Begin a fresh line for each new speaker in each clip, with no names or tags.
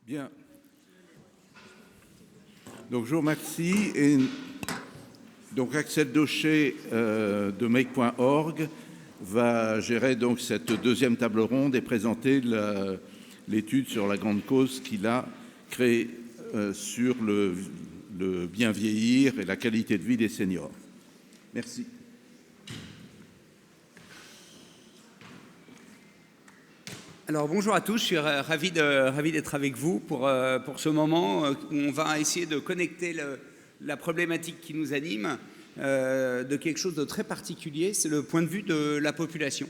Bien. Donc, je vous remercie. Et donc, Axel Daucher de make.org va gérer donc cette deuxième table ronde et présenter l'étude sur la grande cause qu'il a créée sur le bien vieillir et la qualité de vie des seniors. Merci.
Alors bonjour à tous, je suis ravi d'être avec vous pour ce moment où on va essayer de connecter la problématique qui nous anime de quelque chose de très particulier, c'est le point de vue de la population.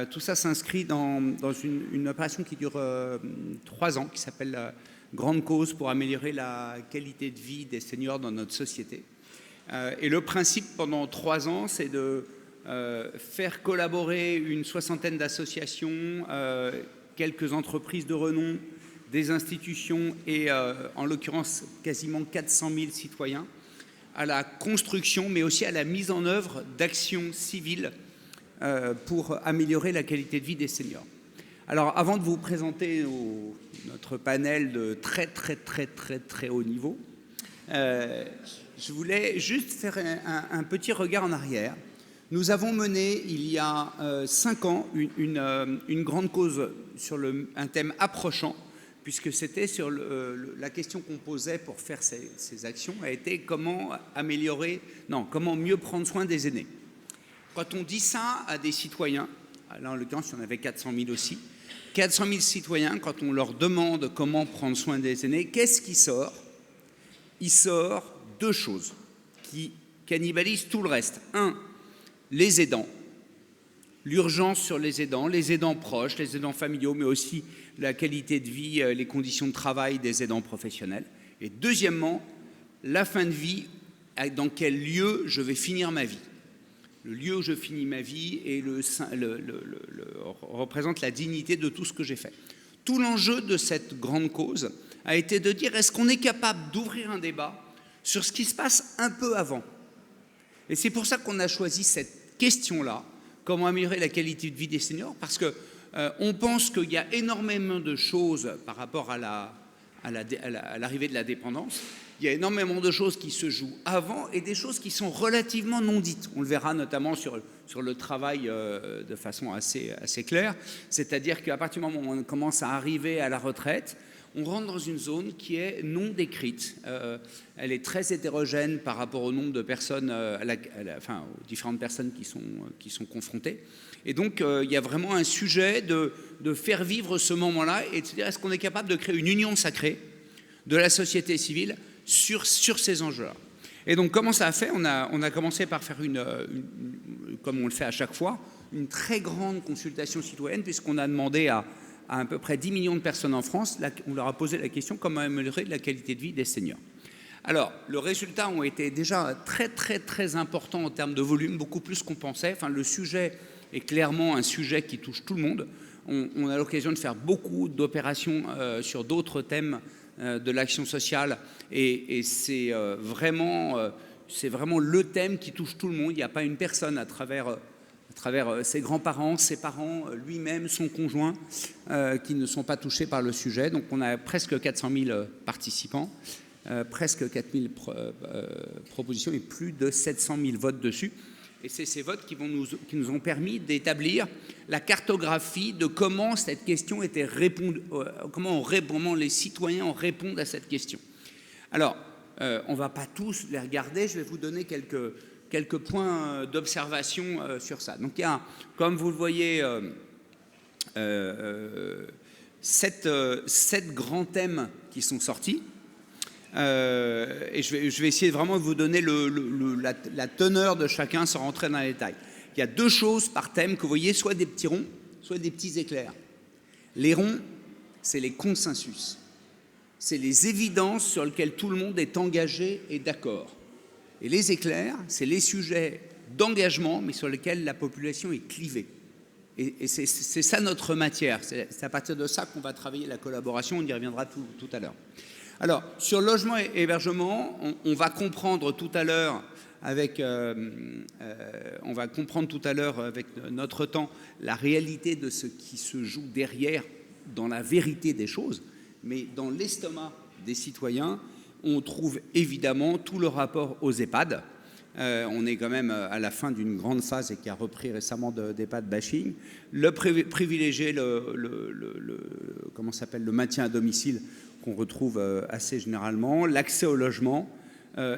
Tout ça s'inscrit dans une opération qui dure 3 ans, qui s'appelle la Grande Cause pour améliorer la qualité de vie des seniors dans notre société. Et le principe pendant 3 ans, c'est de faire collaborer une 60aine d'associations, quelques entreprises de renom, des institutions et en l'occurrence quasiment 400 000 citoyens à la construction mais aussi à la mise en œuvre d'actions civiles pour améliorer la qualité de vie des seniors. Alors avant de vous présenter notre panel de très haut niveau, je voulais juste faire un petit regard en arrière. Nous avons mené, il y a 5 ans, une grande cause sur un thème approchant, puisque c'était sur la question qu'on posait pour faire ces actions, a été comment mieux prendre soin des aînés. Quand on dit ça à des citoyens, là en l'occurrence il y en avait 400 000 aussi, 400 000 citoyens, quand on leur demande comment prendre soin des aînés, qu'est-ce qui sort ? Il sort 2 choses qui cannibalisent tout le reste. 1, les aidants, l'urgence sur les aidants proches, les aidants familiaux, mais aussi la qualité de vie, les conditions de travail des aidants professionnels. Et deuxièmement, la fin de vie, dans quel lieu je vais finir ma vie. Le lieu où je finis ma vie représente la dignité de tout ce que j'ai fait. Tout l'enjeu de cette grande cause a été de dire, est-ce qu'on est capable d'ouvrir un débat sur ce qui se passe un peu avant ? Et c'est pour ça qu'on a choisi cette question-là, comment améliorer la qualité de vie des seniors, parce qu'on pense qu'il y a énormément de choses par rapport à l'arrivée de la dépendance. Il y a énormément de choses qui se jouent avant et des choses qui sont relativement non dites. On le verra notamment sur le travail de façon assez claire. C'est-à-dire qu'à partir du moment où on commence à arriver à la retraite, on rentre dans une zone qui est non décrite. Elle est très hétérogène par rapport au nombre de personnes, aux différentes personnes qui sont confrontées. Et donc, il y a vraiment un sujet de faire vivre ce moment-là et de se dire, est-ce qu'on est capable de créer une union sacrée de la société civile sur ces enjeux-là. Et donc, comment ça a fait ? On a commencé par faire comme on le fait à chaque fois, une très grande consultation citoyenne, puisqu'on a demandé à peu près 10 millions de personnes en France, on leur a posé la question comment améliorer la qualité de vie des seniors. Alors, les résultats ont été déjà très importants en termes de volume, beaucoup plus qu'on pensait. Enfin, le sujet est clairement un sujet qui touche tout le monde. On a l'occasion de faire beaucoup d'opérations sur d'autres thèmes de l'action sociale et c'est vraiment le thème qui touche tout le monde. Il n'y a pas une personne à travers ses grands-parents, ses parents, lui-même, son conjoint, qui ne sont pas touchés par le sujet. Donc on a presque 400 000 participants, presque 4 000 propositions et plus de 700 000 votes dessus. Et c'est ces votes qui nous ont permis d'établir la cartographie de comment cette question était répondue, comment les citoyens répondent à cette question. Alors, on ne va pas tous les regarder, je vais vous donner quelques points d'observation sur ça. Donc il y a, comme vous le voyez, 7 grands thèmes qui sont sortis. Et je vais essayer vraiment de vous donner la teneur de chacun sans rentrer dans les détails. Il y a 2 choses par thème que vous voyez, soit des petits ronds, soit des petits éclairs. Les ronds, c'est les consensus. C'est les évidences sur lesquelles tout le monde est engagé et d'accord. Et les éclairs, c'est les sujets d'engagement, mais sur lesquels la population est clivée. Et c'est ça notre matière. C'est à partir de ça qu'on va travailler la collaboration. On y reviendra tout à l'heure. Alors, sur logement et hébergement, on va comprendre tout à l'heure avec notre temps la réalité de ce qui se joue derrière dans la vérité des choses. mais dans l'estomac des citoyens, on trouve évidemment tout le rapport aux EHPAD. On est quand même à la fin d'une grande phase et qui a repris récemment d'EHPAD bashing. Privilégier le maintien à domicile qu'on retrouve assez généralement, l'accès au logement,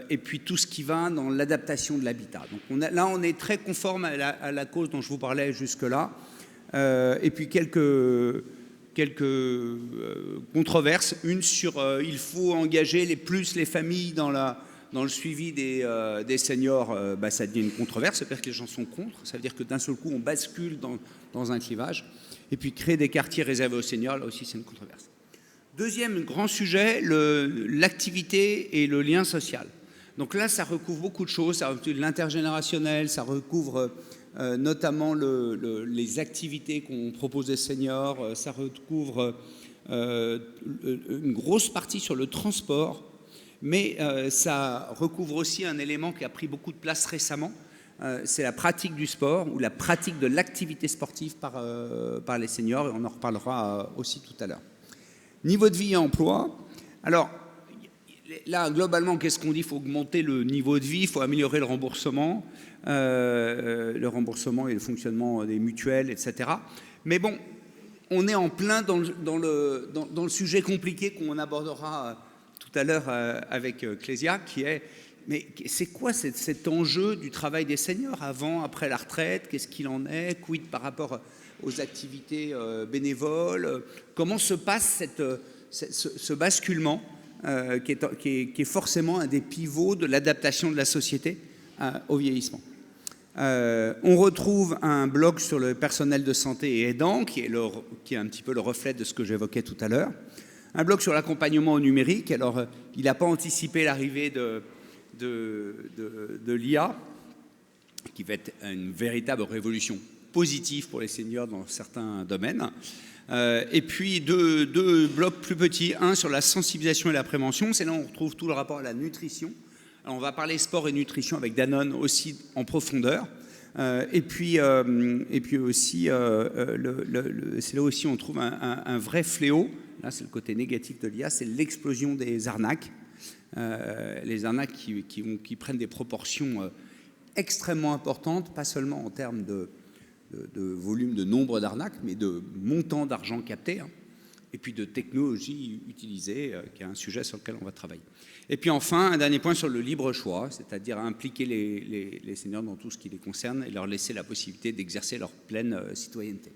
et puis tout ce qui va dans l'adaptation de l'habitat. Donc là, on est très conforme à la cause dont je vous parlais jusque-là. Et puis quelques controverses. Une sur il faut engager les familles dans le suivi des seniors. Ça devient une controverse, c'est-à-dire que les gens sont contre. Ça veut dire que d'un seul coup, on bascule dans un clivage. Et puis créer des quartiers réservés aux seniors, là aussi, c'est une controverse. Deuxième grand sujet, l'activité et le lien social. Donc là, ça recouvre beaucoup de choses. Ça recouvre l'intergénérationnel, ça recouvre notamment les activités qu'on propose aux seniors. Ça recouvre une grosse partie sur le transport, mais ça recouvre aussi un élément qui a pris beaucoup de place récemment. C'est la pratique du sport ou la pratique de l'activité sportive par les seniors, et on en reparlera aussi tout à l'heure. Niveau de vie et emploi. Alors, là, globalement, qu'est-ce qu'on dit? Il faut augmenter le niveau de vie, il faut améliorer le remboursement et le fonctionnement des mutuelles, etc. Mais bon, on est en plein dans le sujet compliqué qu'on abordera tout à l'heure avec Clésia, qui est, mais c'est quoi cet enjeu du travail des seniors avant, après la retraite? Qu'est-ce qu'il en est? Quid par rapport aux activités bénévoles? Comment se passe ce basculement qui est forcément un des pivots de l'adaptation de la société au vieillissement? On retrouve un blog sur le personnel de santé et aidant, qui est un petit peu le reflet de ce que j'évoquais tout à l'heure. Un blog sur l'accompagnement au numérique. Alors, il n'a pas anticipé l'arrivée de l'IA, qui va être une véritable révolution positive pour les seniors dans certains domaines. Et puis deux blocs plus petits, un sur la sensibilisation et la prévention, c'est là où on retrouve tout le rapport à la nutrition. Alors on va parler sport et nutrition avec Danone aussi en profondeur. Et puis aussi, c'est là aussi où on trouve un vrai fléau. Là, c'est le côté négatif de l'IA, c'est l'explosion des arnaques. Les arnaques qui prennent des proportions extrêmement importantes, pas seulement en termes de volume, de nombre d'arnaques, mais de montant d'argent capté, et puis de technologie utilisée, qui est un sujet sur lequel on va travailler. Et puis enfin, un dernier point sur le libre choix, c'est-à-dire impliquer les seniors dans tout ce qui les concerne et leur laisser la possibilité d'exercer leur pleine citoyenneté.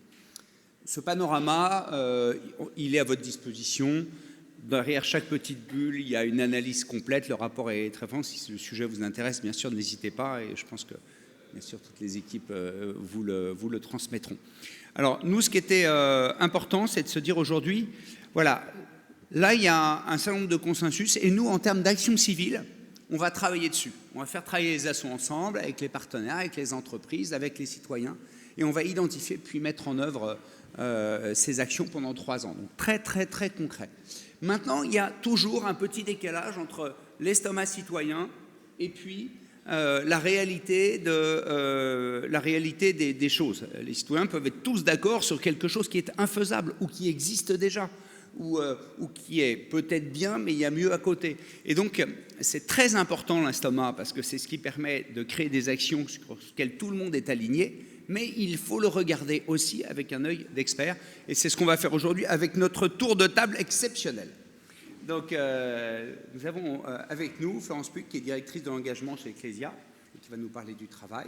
Ce panorama, il est à votre disposition. Derrière chaque petite bulle, il y a une analyse complète. Le rapport est très franc. Si le sujet vous intéresse, bien sûr, n'hésitez pas. Et je pense que, bien sûr, toutes les équipes vous le transmettront. Alors, nous, ce qui était important, c'est de se dire aujourd'hui, voilà, là, il y a un certain nombre de consensus. Et nous, en termes d'action civile, on va travailler dessus. On va faire travailler les assos ensemble, avec les partenaires, avec les entreprises, avec les citoyens. Et on va identifier puis mettre en œuvre ces actions pendant 3 ans. Donc, très, très, très concret. Maintenant, il y a toujours un petit décalage entre l'estomac citoyen et puis la réalité des choses. Les citoyens peuvent être tous d'accord sur quelque chose qui est infaisable ou qui existe déjà ou qui est peut-être bien, mais il y a mieux à côté. Et donc, c'est très important l'estomac parce que c'est ce qui permet de créer des actions sur lesquelles tout le monde est aligné. Mais il faut le regarder aussi avec un œil d'expert. Et c'est ce qu'on va faire aujourd'hui avec notre tour de table exceptionnel. Donc, nous avons avec nous Florence Puc, qui est directrice de l'engagement chez Clésia, et qui va nous parler du travail.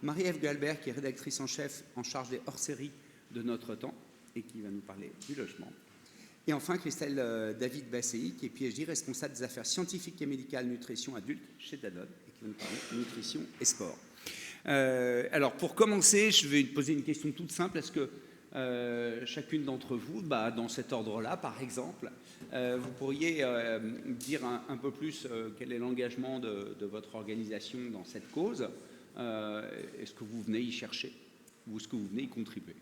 Marie-Ève Galbert, qui est rédactrice en chef en charge des hors-séries de Notre Temps, et qui va nous parler du logement. Et enfin, Christelle David Basséi, qui est PhD, responsable des affaires scientifiques et médicales nutrition adulte chez Danone, et qui va nous parler de nutrition et sport. Alors pour commencer, je vais poser une question toute simple. Est-ce que chacune d'entre vous, dans cet ordre-là, par exemple, vous pourriez dire un peu plus quel est l'engagement de votre organisation dans cette cause? Est-ce que vous venez y chercher ou est-ce que vous venez y contribuer?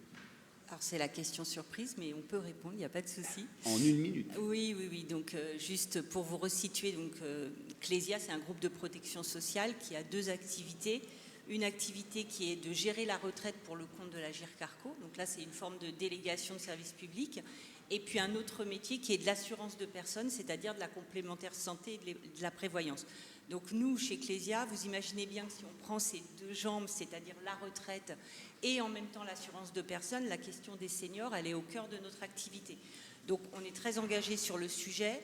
Alors c'est la question surprise, mais on peut répondre, il n'y a pas de souci.
En 1 minute.
Oui. Donc juste pour vous resituer, donc Clésia, c'est un groupe de protection sociale qui a 2 activités. une activité qui est de gérer la retraite pour le compte de la GIRCARCO. Donc là, c'est une forme de délégation de service public. Et puis un autre métier qui est de l'assurance de personnes, c'est-à-dire de la complémentaire santé et de la prévoyance. Donc nous, chez Clésia, vous imaginez bien que si on prend ces deux jambes, c'est-à-dire la retraite et en même temps l'assurance de personnes, la question des seniors, elle est au cœur de notre activité. Donc on est très engagé sur le sujet.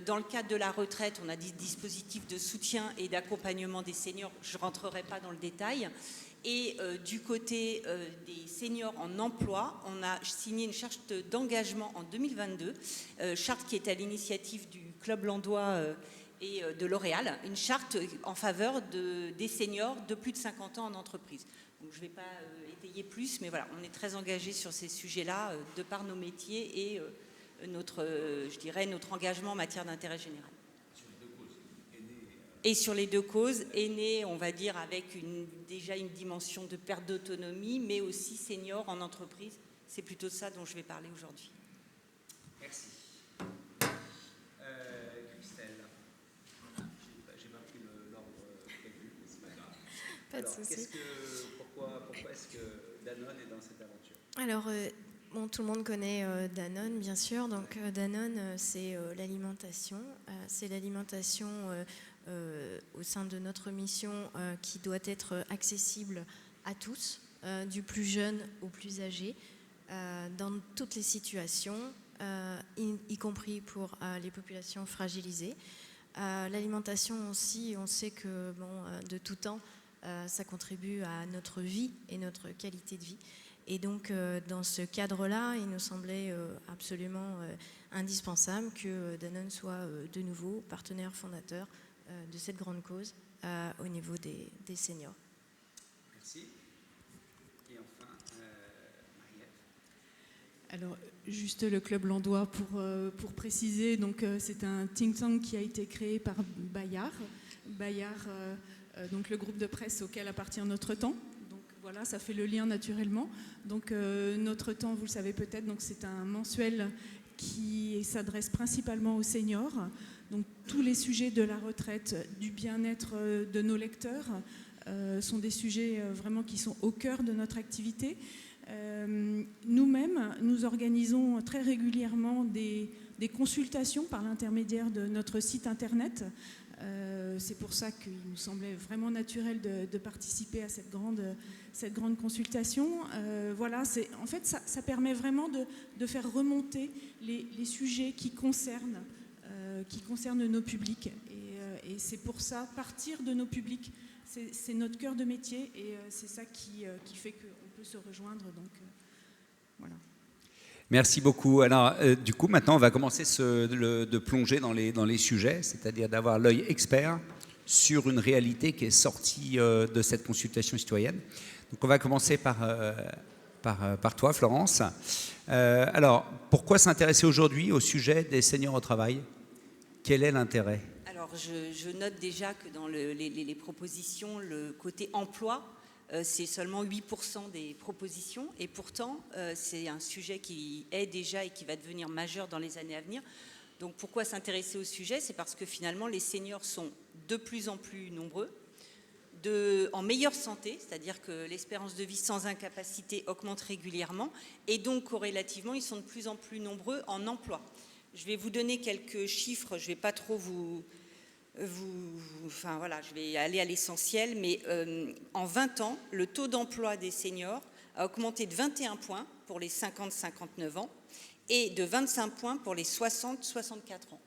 Dans le cadre de la retraite, on a des dispositifs de soutien et d'accompagnement des seniors. Je ne rentrerai pas dans le détail. Et du côté des seniors en emploi, on a signé une charte d'engagement en 2022, charte qui est à l'initiative du Club Landois et de L'Oréal, une charte en faveur des seniors de plus de 50 ans en entreprise. Donc, je ne vais pas étayer plus, mais voilà, on est très engagé sur ces sujets-là de par nos métiers et notre engagement en matière d'intérêt général. Et sur les deux causes, aînés, on va dire, avec déjà une dimension de perte d'autonomie, mais aussi seniors en entreprise. C'est plutôt de ça dont je vais parler aujourd'hui.
Merci. Christelle. J'ai pas pris l'ordre prévu, mais c'est pas grave.
Pas de souci.
Pourquoi est-ce que Danone est dans cette aventure?
Alors, tout le monde connaît Danone, bien sûr. Donc, Danone, c'est l'alimentation. C'est l'alimentation au sein de notre mission qui doit être accessible à tous, du plus jeune au plus âgé, dans toutes les situations, y compris pour les populations fragilisées. L'alimentation aussi, on sait que de tout temps, ça contribue à notre vie et notre qualité de vie. Et donc, dans ce cadre-là, il nous semblait absolument indispensable que Danone soit de nouveau partenaire fondateur de cette grande cause au niveau des seniors.
Merci. Et enfin, Marie-Ève.
Alors, juste le Club Landois pour préciser, donc c'est un think tank qui a été créé par Bayard. Bayard, donc le groupe de presse auquel appartient Notre Temps. Donc voilà, ça fait le lien naturellement. Donc Notre Temps, vous le savez peut-être, donc c'est un mensuel qui s'adresse principalement aux seniors. Donc tous les sujets de la retraite, du bien-être de nos lecteurs sont des sujets vraiment qui sont au cœur de notre activité. Nous-mêmes, nous organisons très régulièrement des consultations par l'intermédiaire de notre site internet. C'est pour ça qu'il nous semblait vraiment naturel de participer à cette grande consultation. Voilà, en fait, ça permet vraiment de faire remonter les sujets qui concernent nos publics. Et c'est pour ça, partir de nos publics, c'est notre cœur de métier et c'est ça qui fait qu'on peut se rejoindre. Donc, voilà.
Merci beaucoup. Alors, du coup, maintenant, on va commencer de plonger dans les sujets, c'est-à-dire d'avoir l'œil expert sur une réalité qui est sortie de cette consultation citoyenne. Donc, on va commencer par toi, Florence. Alors, pourquoi s'intéresser aujourd'hui au sujet des seniors au travail? Quel est l'intérêt?
Alors, je note déjà que dans les propositions, le côté emploi, c'est seulement 8% des propositions. Et pourtant, c'est un sujet qui est déjà et qui va devenir majeur dans les années à venir. Donc, pourquoi s'intéresser au sujet? C'est parce que finalement, les seniors sont de plus en plus nombreux, en meilleure santé, c'est-à-dire que l'espérance de vie sans incapacité augmente régulièrement. Et donc, corrélativement, ils sont de plus en plus nombreux en emploi. Je vais vous donner quelques chiffres, je ne vais pas trop enfin voilà, je vais aller à l'essentiel, mais en 20 ans, le taux d'emploi des seniors a augmenté de 21 points pour les 50-59 ans et de 25 points pour les 60-64 ans.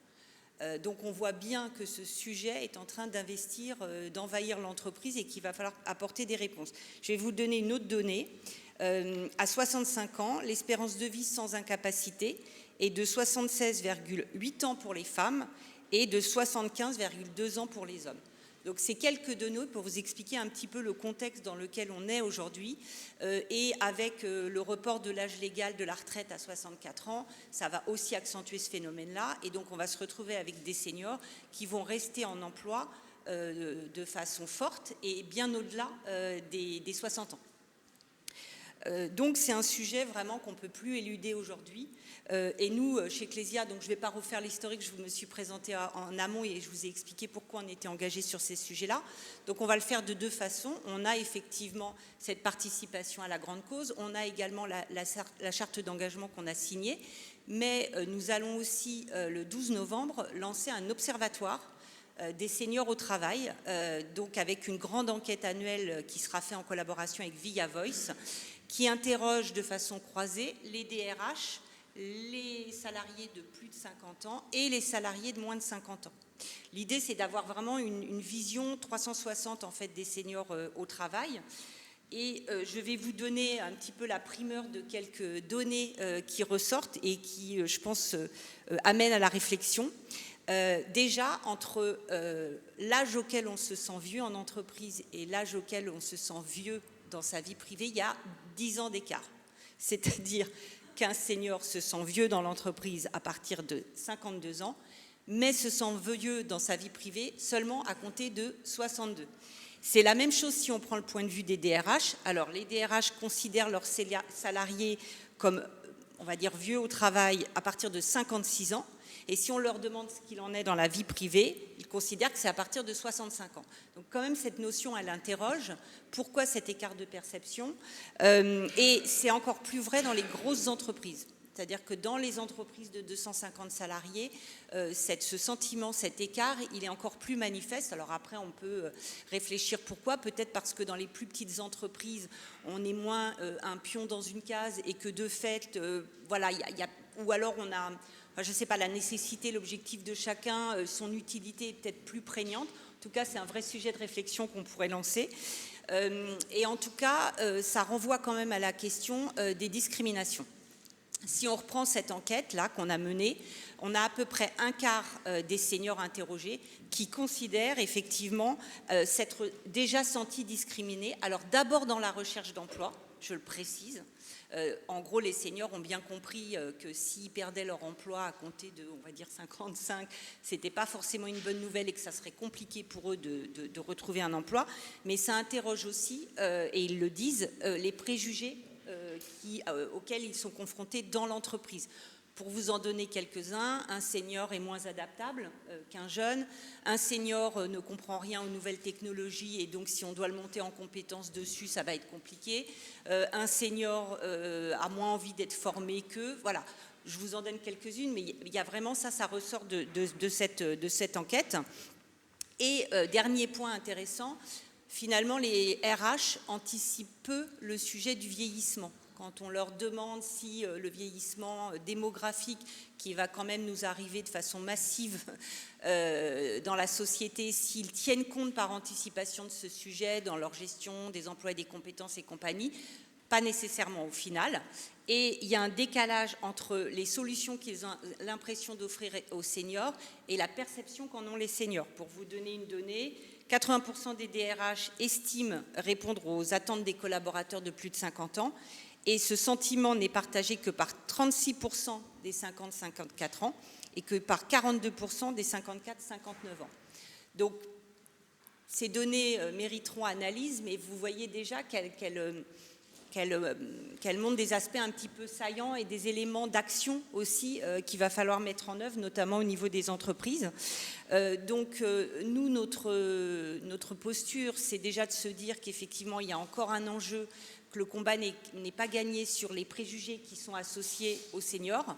Donc on voit bien que ce sujet est en train d'envahir l'entreprise et qu'il va falloir apporter des réponses. Je vais vous donner une autre donnée. À 65 ans, l'espérance de vie sans incapacité est de 76,8 ans pour les femmes et de 75,2 ans pour les hommes. Donc c'est quelques données pour vous expliquer un petit peu le contexte dans lequel on est aujourd'hui. Et avec le report de l'âge légal de la retraite à 64 ans, ça va aussi accentuer ce phénomène-là. Et donc on va se retrouver avec des seniors qui vont rester en emploi de façon forte et bien au-delà des 60 ans. Donc c'est un sujet vraiment qu'on ne peut plus éluder aujourd'hui. Et nous, chez Clésia, donc je ne vais pas refaire l'historique, je me suis présentée en amont et je vous ai expliqué pourquoi on était engagé sur ces sujets-là. Donc on va le faire de deux façons. On a effectivement cette participation à la grande cause, on a également la charte d'engagement qu'on a signée, mais nous allons aussi, le 12 novembre, lancer un observatoire des seniors au travail, donc avec une grande enquête annuelle qui sera faite en collaboration avec Via Voice, qui interroge de façon croisée les DRH, les salariés de plus de 50 ans et les salariés de moins de 50 ans. L'idée, c'est d'avoir vraiment une vision 360 en fait, des seniors au travail. Et je vais vous donner un petit peu la primeur de quelques données qui ressortent et qui, je pense, amènent à la réflexion. Déjà, entre l'âge auquel on se sent vieux en entreprise et l'âge auquel on se sent vieux dans sa vie privée, il y a 10 ans d'écart. C'est-à-dire qu'un senior se sent vieux dans l'entreprise à partir de 52 ans, mais se sent vieux dans sa vie privée seulement à compter de 62. C'est la même chose si on prend le point de vue des DRH. Alors, les DRH considèrent leurs salariés comme, on va dire, vieux au travail à partir de 56 ans. Et si on leur demande ce qu'il en est dans la vie privée, ils considèrent que c'est à partir de 65 ans. Donc quand même, cette notion, elle interroge. Pourquoi cet écart de perception ? Et c'est encore plus vrai dans les grosses entreprises. C'est-à-dire que dans les entreprises de 250 salariés, ce sentiment, cet écart, il est encore plus manifeste. Alors après, on peut réfléchir pourquoi. Peut-être parce que dans les plus petites entreprises, on est moins un pion dans une case et que de fait, voilà, ou alors on a... je ne sais pas, la nécessité, l'objectif de chacun, son utilité est peut-être plus prégnante. En tout cas, c'est un vrai sujet de réflexion qu'on pourrait lancer. Et en tout cas, ça renvoie quand même à la question des discriminations. Si on reprend cette enquête-là qu'on a menée, on a à peu près un quart des seniors interrogés qui considèrent effectivement s'être déjà sentis discriminés. Alors d'abord dans la recherche d'emploi, je le précise. En gros, les seniors ont bien compris que s'ils perdaient leur emploi à compter de, on va dire, 55, c'était pas forcément une bonne nouvelle et que ça serait compliqué pour eux de retrouver un emploi. Mais ça interroge aussi, et ils le disent, les préjugés auxquels ils sont confrontés dans l'entreprise. Pour vous en donner quelques-uns, un senior est moins adaptable qu'un jeune. Un senior ne comprend rien aux nouvelles technologies et donc si on doit le monter en compétences dessus, ça va être compliqué. Un senior a moins envie d'être formé qu'eux. Voilà, je vous en donne quelques-unes, mais il y a vraiment ça ressort de cette enquête. Et dernier point intéressant, finalement, les RH anticipent peu le sujet du vieillissement. Quand on leur demande si le vieillissement démographique qui va quand même nous arriver de façon massive dans la société, s'ils tiennent compte par anticipation de ce sujet dans leur gestion des emplois et des compétences et compagnie, pas nécessairement au final. Et il y a un décalage entre les solutions qu'ils ont l'impression d'offrir aux seniors et la perception qu'en ont les seniors. Pour vous donner une donnée, 80% des DRH estiment répondre aux attentes des collaborateurs de plus de 50 ans. Et ce sentiment n'est partagé que par 36% des 50-54 ans et que par 42% des 54-59 ans. Donc, ces données mériteront analyse, mais vous voyez déjà qu'elles montrent des aspects un petit peu saillants et des éléments d'action aussi qu'il va falloir mettre en œuvre, notamment au niveau des entreprises. Nous, notre posture, c'est déjà de se dire qu'effectivement, il y a encore un enjeu, que le combat n'est pas gagné sur les préjugés qui sont associés aux seniors.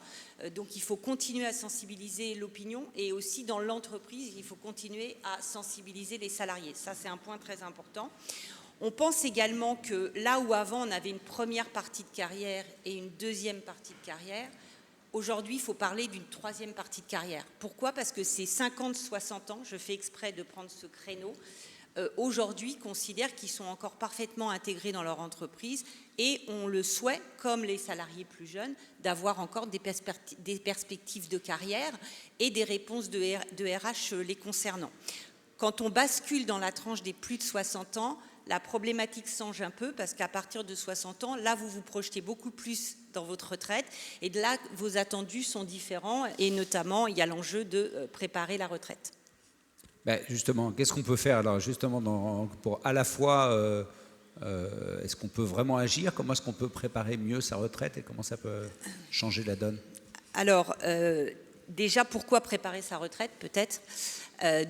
Donc il faut continuer à sensibiliser l'opinion et aussi dans l'entreprise, il faut continuer à sensibiliser les salariés. Ça, c'est un point très important. On pense également que là où avant on avait une première partie de carrière et une deuxième partie de carrière, aujourd'hui il faut parler d'une troisième partie de carrière. Pourquoi ? Parce que ces 50-60 ans, je fais exprès de prendre ce créneau, aujourd'hui considèrent qu'ils sont encore parfaitement intégrés dans leur entreprise et on le souhaite, comme les salariés plus jeunes, d'avoir encore des perspectives de carrière et des réponses de RH les concernant. Quand on bascule dans la tranche des plus de 60 ans, la problématique change un peu parce qu'à partir de 60 ans, là, vous vous projetez beaucoup plus dans votre retraite et de là, vos attendus sont différents et notamment, il y a l'enjeu de préparer la retraite.
Ben justement, qu'est-ce qu'on peut faire alors justement pour à la fois
Est-ce qu'on peut vraiment agir? Comment est-ce qu'on peut préparer mieux sa retraite et comment ça peut changer la donne?
Alors, déjà, pourquoi préparer sa retraite, peut-être?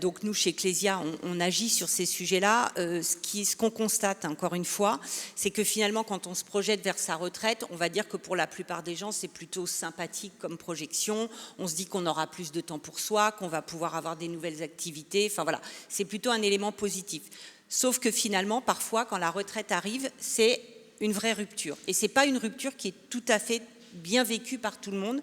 Donc nous, chez Clésia, on agit sur ces sujets-là. Ce qu'on constate, encore une fois, c'est que finalement, quand on se projette vers sa retraite, on va dire que pour la plupart des gens, c'est plutôt sympathique comme projection. On se dit qu'on aura plus de temps pour soi, qu'on va pouvoir avoir des nouvelles activités. Enfin voilà, c'est plutôt un élément positif. Sauf que finalement, parfois, quand la retraite arrive, c'est une vraie rupture. Et c'est pas une rupture qui est tout à fait bien vécue par tout le monde,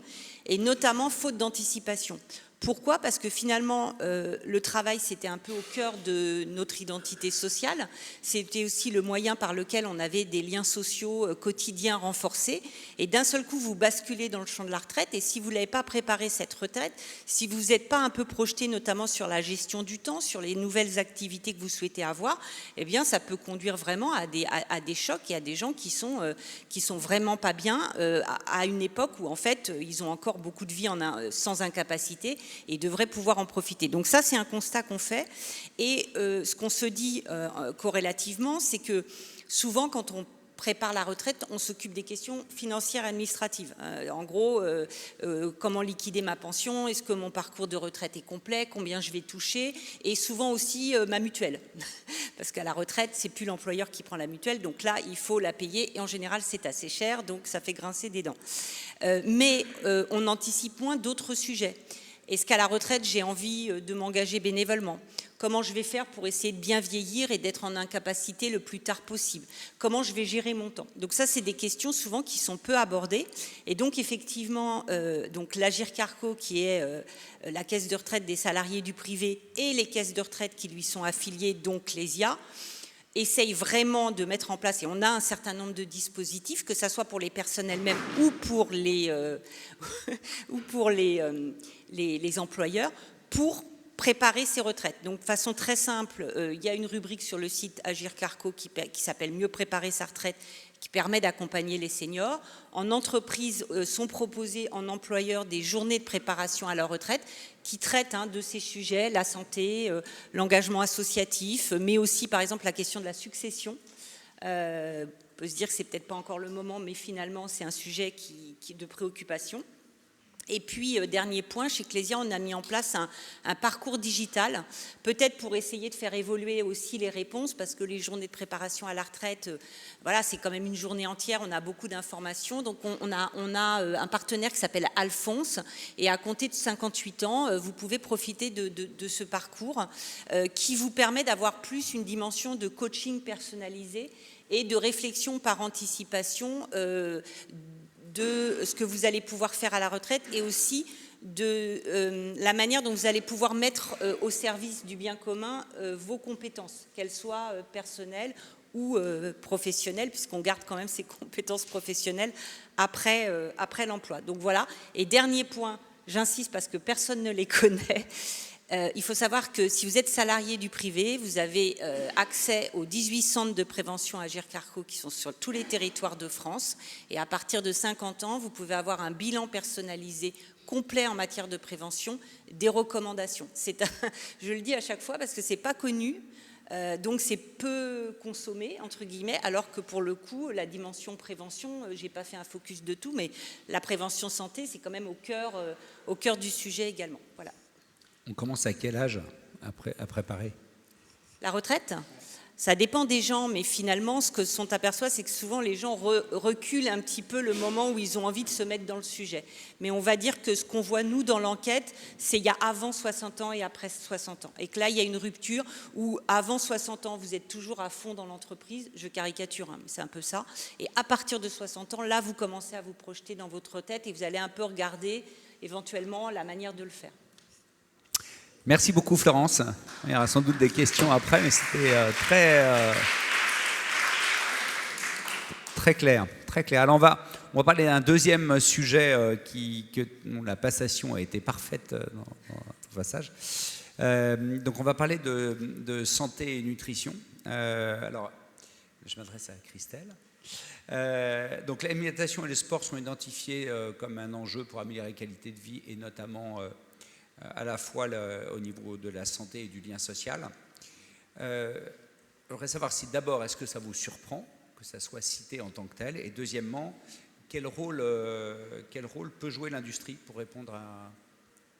et notamment faute d'anticipation. Pourquoi? Parce que finalement, le travail, c'était un peu au cœur de notre identité sociale. C'était aussi le moyen par lequel on avait des liens sociaux quotidiens renforcés. Et d'un seul coup, vous basculez dans le champ de la retraite. Et si vous n'avez pas préparé cette retraite, si vous n'êtes pas un peu projeté notamment sur la gestion du temps, sur les nouvelles activités que vous souhaitez avoir, eh bien, ça peut conduire vraiment à des chocs et à des gens qui sont vraiment pas bien à une époque où, en fait, ils ont encore beaucoup de vie sans incapacité et devraient pouvoir en profiter. Donc ça, c'est un constat qu'on fait. Et ce qu'on se dit corrélativement, c'est que souvent, quand on prépare la retraite, on s'occupe des questions financières et administratives. En gros, comment liquider ma pension? Est-ce que mon parcours de retraite est complet? Combien je vais toucher? Et souvent aussi ma mutuelle. Parce qu'à la retraite, c'est plus l'employeur qui prend la mutuelle. Donc là, il faut la payer. Et en général, c'est assez cher. Donc ça fait grincer des dents. Mais on anticipe moins d'autres sujets. Est-ce qu'à la retraite, j'ai envie de m'engager bénévolement? Comment je vais faire pour essayer de bien vieillir et d'être en incapacité le plus tard possible? Comment je vais gérer mon temps? Donc ça, c'est des questions souvent qui sont peu abordées. Et donc effectivement, donc l'Agirc-Arrco, qui est la caisse de retraite des salariés du privé, et les caisses de retraite qui lui sont affiliées, donc Clésia, essaye vraiment de mettre en place, et on a un certain nombre de dispositifs, que ce soit pour les personnes elles-mêmes ou pour les employeurs, pour préparer ces retraites. Donc, de façon très simple, il y a une rubrique sur le site Agirc-Arrco qui s'appelle « Mieux préparer sa retraite », qui permet d'accompagner les seniors. En entreprise, sont proposés en employeur des journées de préparation à leur retraite qui traitent de ces sujets, la santé, l'engagement associatif, mais aussi, par exemple, la question de la succession. On peut se dire que c'est peut-être pas encore le moment, mais finalement, c'est un sujet qui est de préoccupation. Et puis, dernier point, chez Clésia, on a mis en place un parcours digital, peut-être pour essayer de faire évoluer aussi les réponses, parce que les journées de préparation à la retraite, voilà, c'est quand même une journée entière, on a beaucoup d'informations. Donc, on a un partenaire qui s'appelle Alphonse, et à compter de 58 ans, vous pouvez profiter de ce parcours qui vous permet d'avoir plus une dimension de coaching personnalisé et de réflexion par anticipation de ce que vous allez pouvoir faire à la retraite et aussi de la manière dont vous allez pouvoir mettre au service du bien commun vos compétences, qu'elles soient personnelles ou professionnelles, puisqu'on garde quand même ses compétences professionnelles après l'emploi. Donc voilà. Et dernier point, j'insiste parce que personne ne les connaît. Il faut savoir que si vous êtes salarié du privé, vous avez accès aux 18 centres de prévention Agirc-Arrco qui sont sur tous les territoires de France. Et à partir de 50 ans, vous pouvez avoir un bilan personnalisé complet en matière de prévention, des recommandations. Je le dis à chaque fois parce que ce n'est pas connu. Donc c'est peu consommé, entre guillemets, alors que pour le coup, la dimension prévention, je n'ai pas fait un focus de tout, mais la prévention santé, c'est quand même au cœur du sujet également. Voilà.
On commence à quel âge à préparer?
La retraite? Ça dépend des gens, mais finalement, ce que on aperçoit, c'est que souvent les gens reculent un petit peu le moment où ils ont envie de se mettre dans le sujet. Mais on va dire que ce qu'on voit, nous, dans l'enquête, c'est il y a avant 60 ans et après 60 ans. Et que là, il y a une rupture où, avant 60 ans, vous êtes toujours à fond dans l'entreprise. Je caricature, mais c'est un peu ça. Et à partir de 60 ans, là, vous commencez à vous projeter dans votre tête et vous allez un peu regarder, éventuellement, la manière de le faire.
Merci beaucoup Florence. Il y aura sans doute des questions après, mais c'était très clair. Très clair. Alors on va parler d'un deuxième sujet dont la passation a été parfaite dans ton passage. Donc on va parler de santé et nutrition. Alors je m'adresse à Christelle. Donc l'alimentation et le sport sont identifiés comme un enjeu pour améliorer la qualité de vie et notamment à la fois au niveau de la santé et du lien social. Je voudrais savoir si d'abord, est-ce que ça vous surprend que ça soit cité en tant que tel, et deuxièmement, quel rôle peut jouer l'industrie pour répondre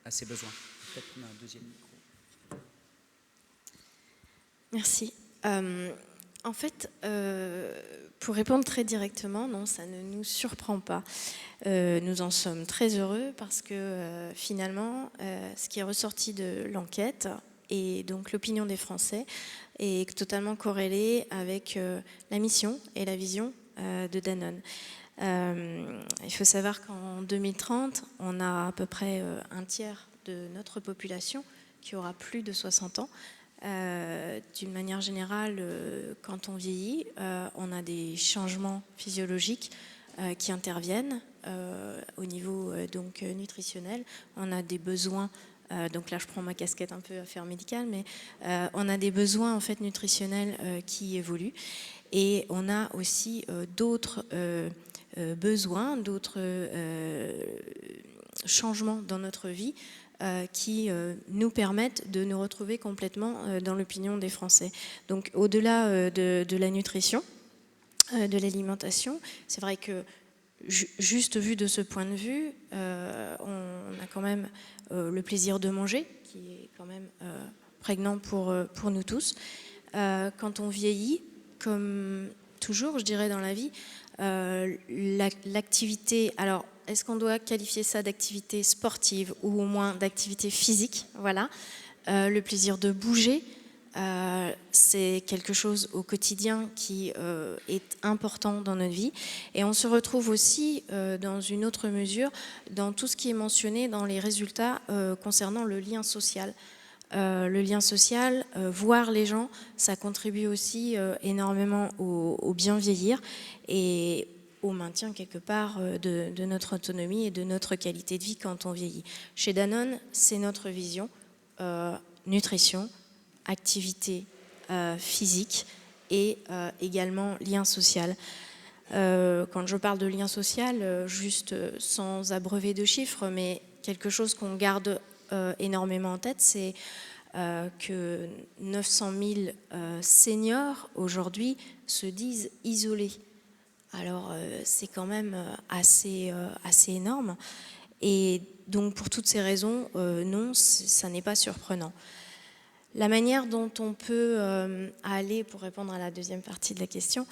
à ces besoins? Peut-être qu'on a un deuxième micro.
Merci. En fait, pour répondre très directement, non, ça ne nous surprend pas. Nous en sommes très heureux parce que finalement, ce qui est ressorti de l'enquête et donc l'opinion des Français est totalement corrélé avec la mission et la vision de Danone. Il faut savoir qu'en 2030, on a à peu près un tiers de notre population qui aura plus de 60 ans. D'une manière générale, quand on vieillit, on a des changements physiologiques qui interviennent au niveau donc nutritionnel. On a des besoins, donc là je prends ma casquette un peu affaires médicales, mais on a des besoins en fait nutritionnels qui évoluent, et on a aussi d'autres besoins, d'autres changements dans notre vie qui nous permettent de nous retrouver complètement dans l'opinion des Français. Donc au-delà de la nutrition, de l'alimentation, c'est vrai que juste vu de ce point de vue, on a quand même le plaisir de manger, qui est quand même prégnant pour nous tous. Quand on vieillit, comme toujours, je dirais, dans la vie, l'activité... Alors, est-ce qu'on doit qualifier ça d'activité sportive ou au moins d'activité physique? Voilà. Le plaisir de bouger, c'est quelque chose au quotidien qui est important dans notre vie. Et on se retrouve aussi dans une autre mesure dans tout ce qui est mentionné dans les résultats concernant le lien social. Le lien social, voir les gens, ça contribue aussi énormément au bien vieillir et au maintien quelque part de notre autonomie et de notre qualité de vie quand on vieillit. Chez Danone, c'est notre vision, nutrition, activité physique et également lien social. Quand je parle de lien social, juste sans abreuver de chiffres, mais quelque chose qu'on garde énormément en tête, c'est que 900 000 seniors aujourd'hui se disent isolés. Alors c'est quand même assez énorme, et donc pour toutes ces raisons, non, ça n'est pas surprenant. La manière dont on peut aller, pour répondre à la deuxième partie de la question,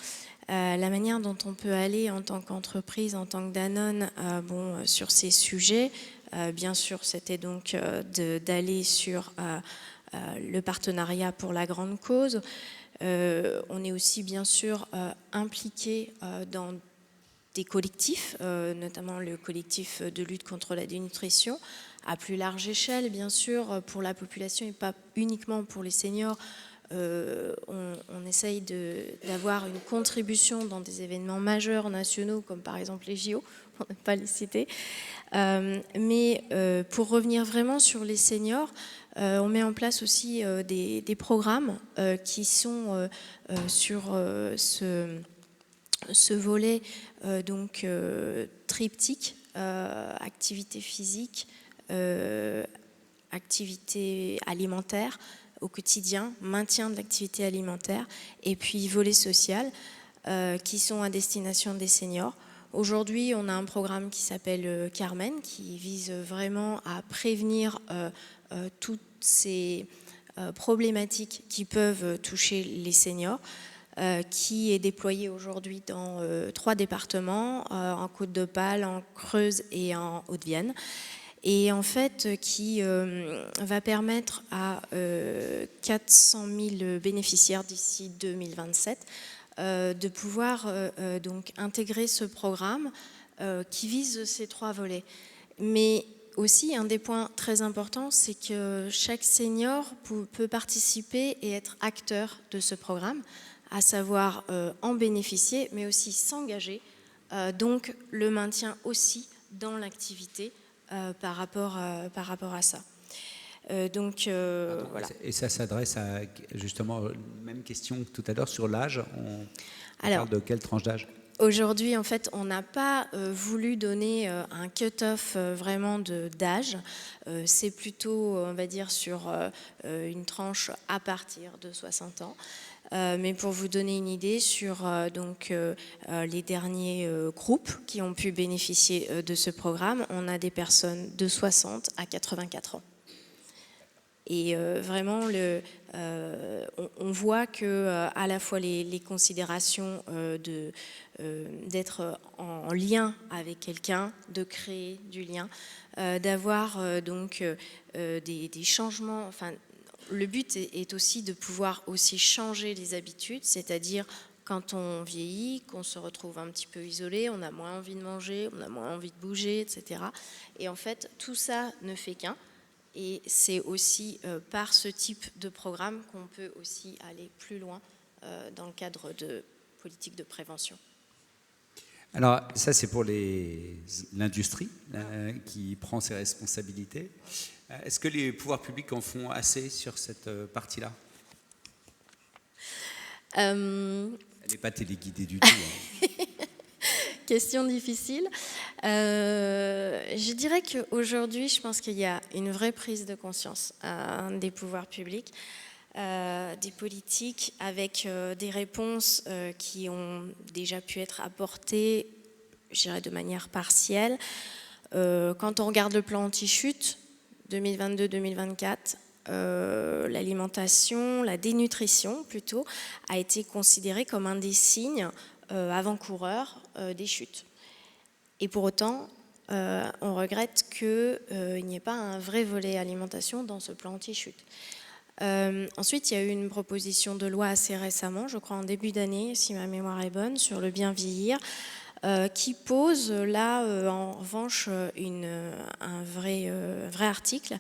la manière dont on peut aller en tant qu'entreprise, en tant que Danone, sur ces sujets, bien sûr, c'était donc d'aller sur le partenariat pour la grande cause. On est aussi bien sûr impliqué dans des collectifs, notamment le collectif de lutte contre la dénutrition, à plus large échelle bien sûr pour la population et pas uniquement pour les seniors. On essaye d'avoir une contribution dans des événements majeurs nationaux comme par exemple les JO, on ne peut pas les citer. Mais pour revenir vraiment sur les seniors, on met en place aussi des programmes qui sont sur ce volet donc triptyque, activité physique, activité alimentaire au quotidien, maintien de l'activité alimentaire, et puis volet social qui sont à destination des seniors. Aujourd'hui, on a un programme qui s'appelle Carmen, qui vise vraiment à prévenir toutes ces problématiques qui peuvent toucher les seniors, qui est déployé aujourd'hui dans 3 départements, en Côte-d'Opale, en Creuse et en Haute-Vienne. Et en fait, qui va permettre à 400 000 bénéficiaires d'ici 2027 de pouvoir donc intégrer ce programme qui vise ces 3 volets. Mais aussi, un des points très importants, c'est que chaque senior peut participer et être acteur de ce programme, à savoir en bénéficier, mais aussi s'engager, donc le maintien aussi dans l'activité par rapport à ça. Voilà.
Et ça s'adresse à justement même question que tout à l'heure sur l'âge. On parle de quelle tranche d'âge?
Aujourd'hui, en fait, on n'a pas voulu donner un cut-off vraiment d'âge. C'est plutôt, on va dire, sur une tranche à partir de 60 ans. Mais pour vous donner une idée sur les derniers groupes qui ont pu bénéficier de ce programme, on a des personnes de 60 à 84 ans. Et vraiment, on voit que à la fois les considérations d'être en lien avec quelqu'un, de créer du lien, d'avoir des changements. Enfin, le but est aussi de pouvoir aussi changer les habitudes, c'est-à-dire quand on vieillit, qu'on se retrouve un petit peu isolé, on a moins envie de manger, on a moins envie de bouger, etc. Et en fait, tout ça ne fait qu'un. Et c'est aussi par ce type de programme qu'on peut aussi aller plus loin dans le cadre de politiques de prévention.
Alors ça c'est pour l'industrie qui prend ses responsabilités. Est-ce que les pouvoirs publics en font assez sur cette partie-là ? Elle n'est pas téléguidée du tout. Hein.
Question difficile. Je dirais qu'aujourd'hui, je pense qu'il y a une vraie prise de conscience des pouvoirs publics, des politiques, avec des réponses qui ont déjà pu être apportées, je dirais, de manière partielle. Quand on regarde le plan anti-chute 2022-2024, l'alimentation, la dénutrition plutôt, a été considérée comme un des signes avant-coureurs des chutes. Et pour autant, on regrette qu'il n'y ait pas un vrai volet alimentation dans ce plan anti-chute. Ensuite, il y a eu une proposition de loi assez récemment, je crois en début d'année, si ma mémoire est bonne, sur le bien vieillir, qui pose là, en revanche, un vrai article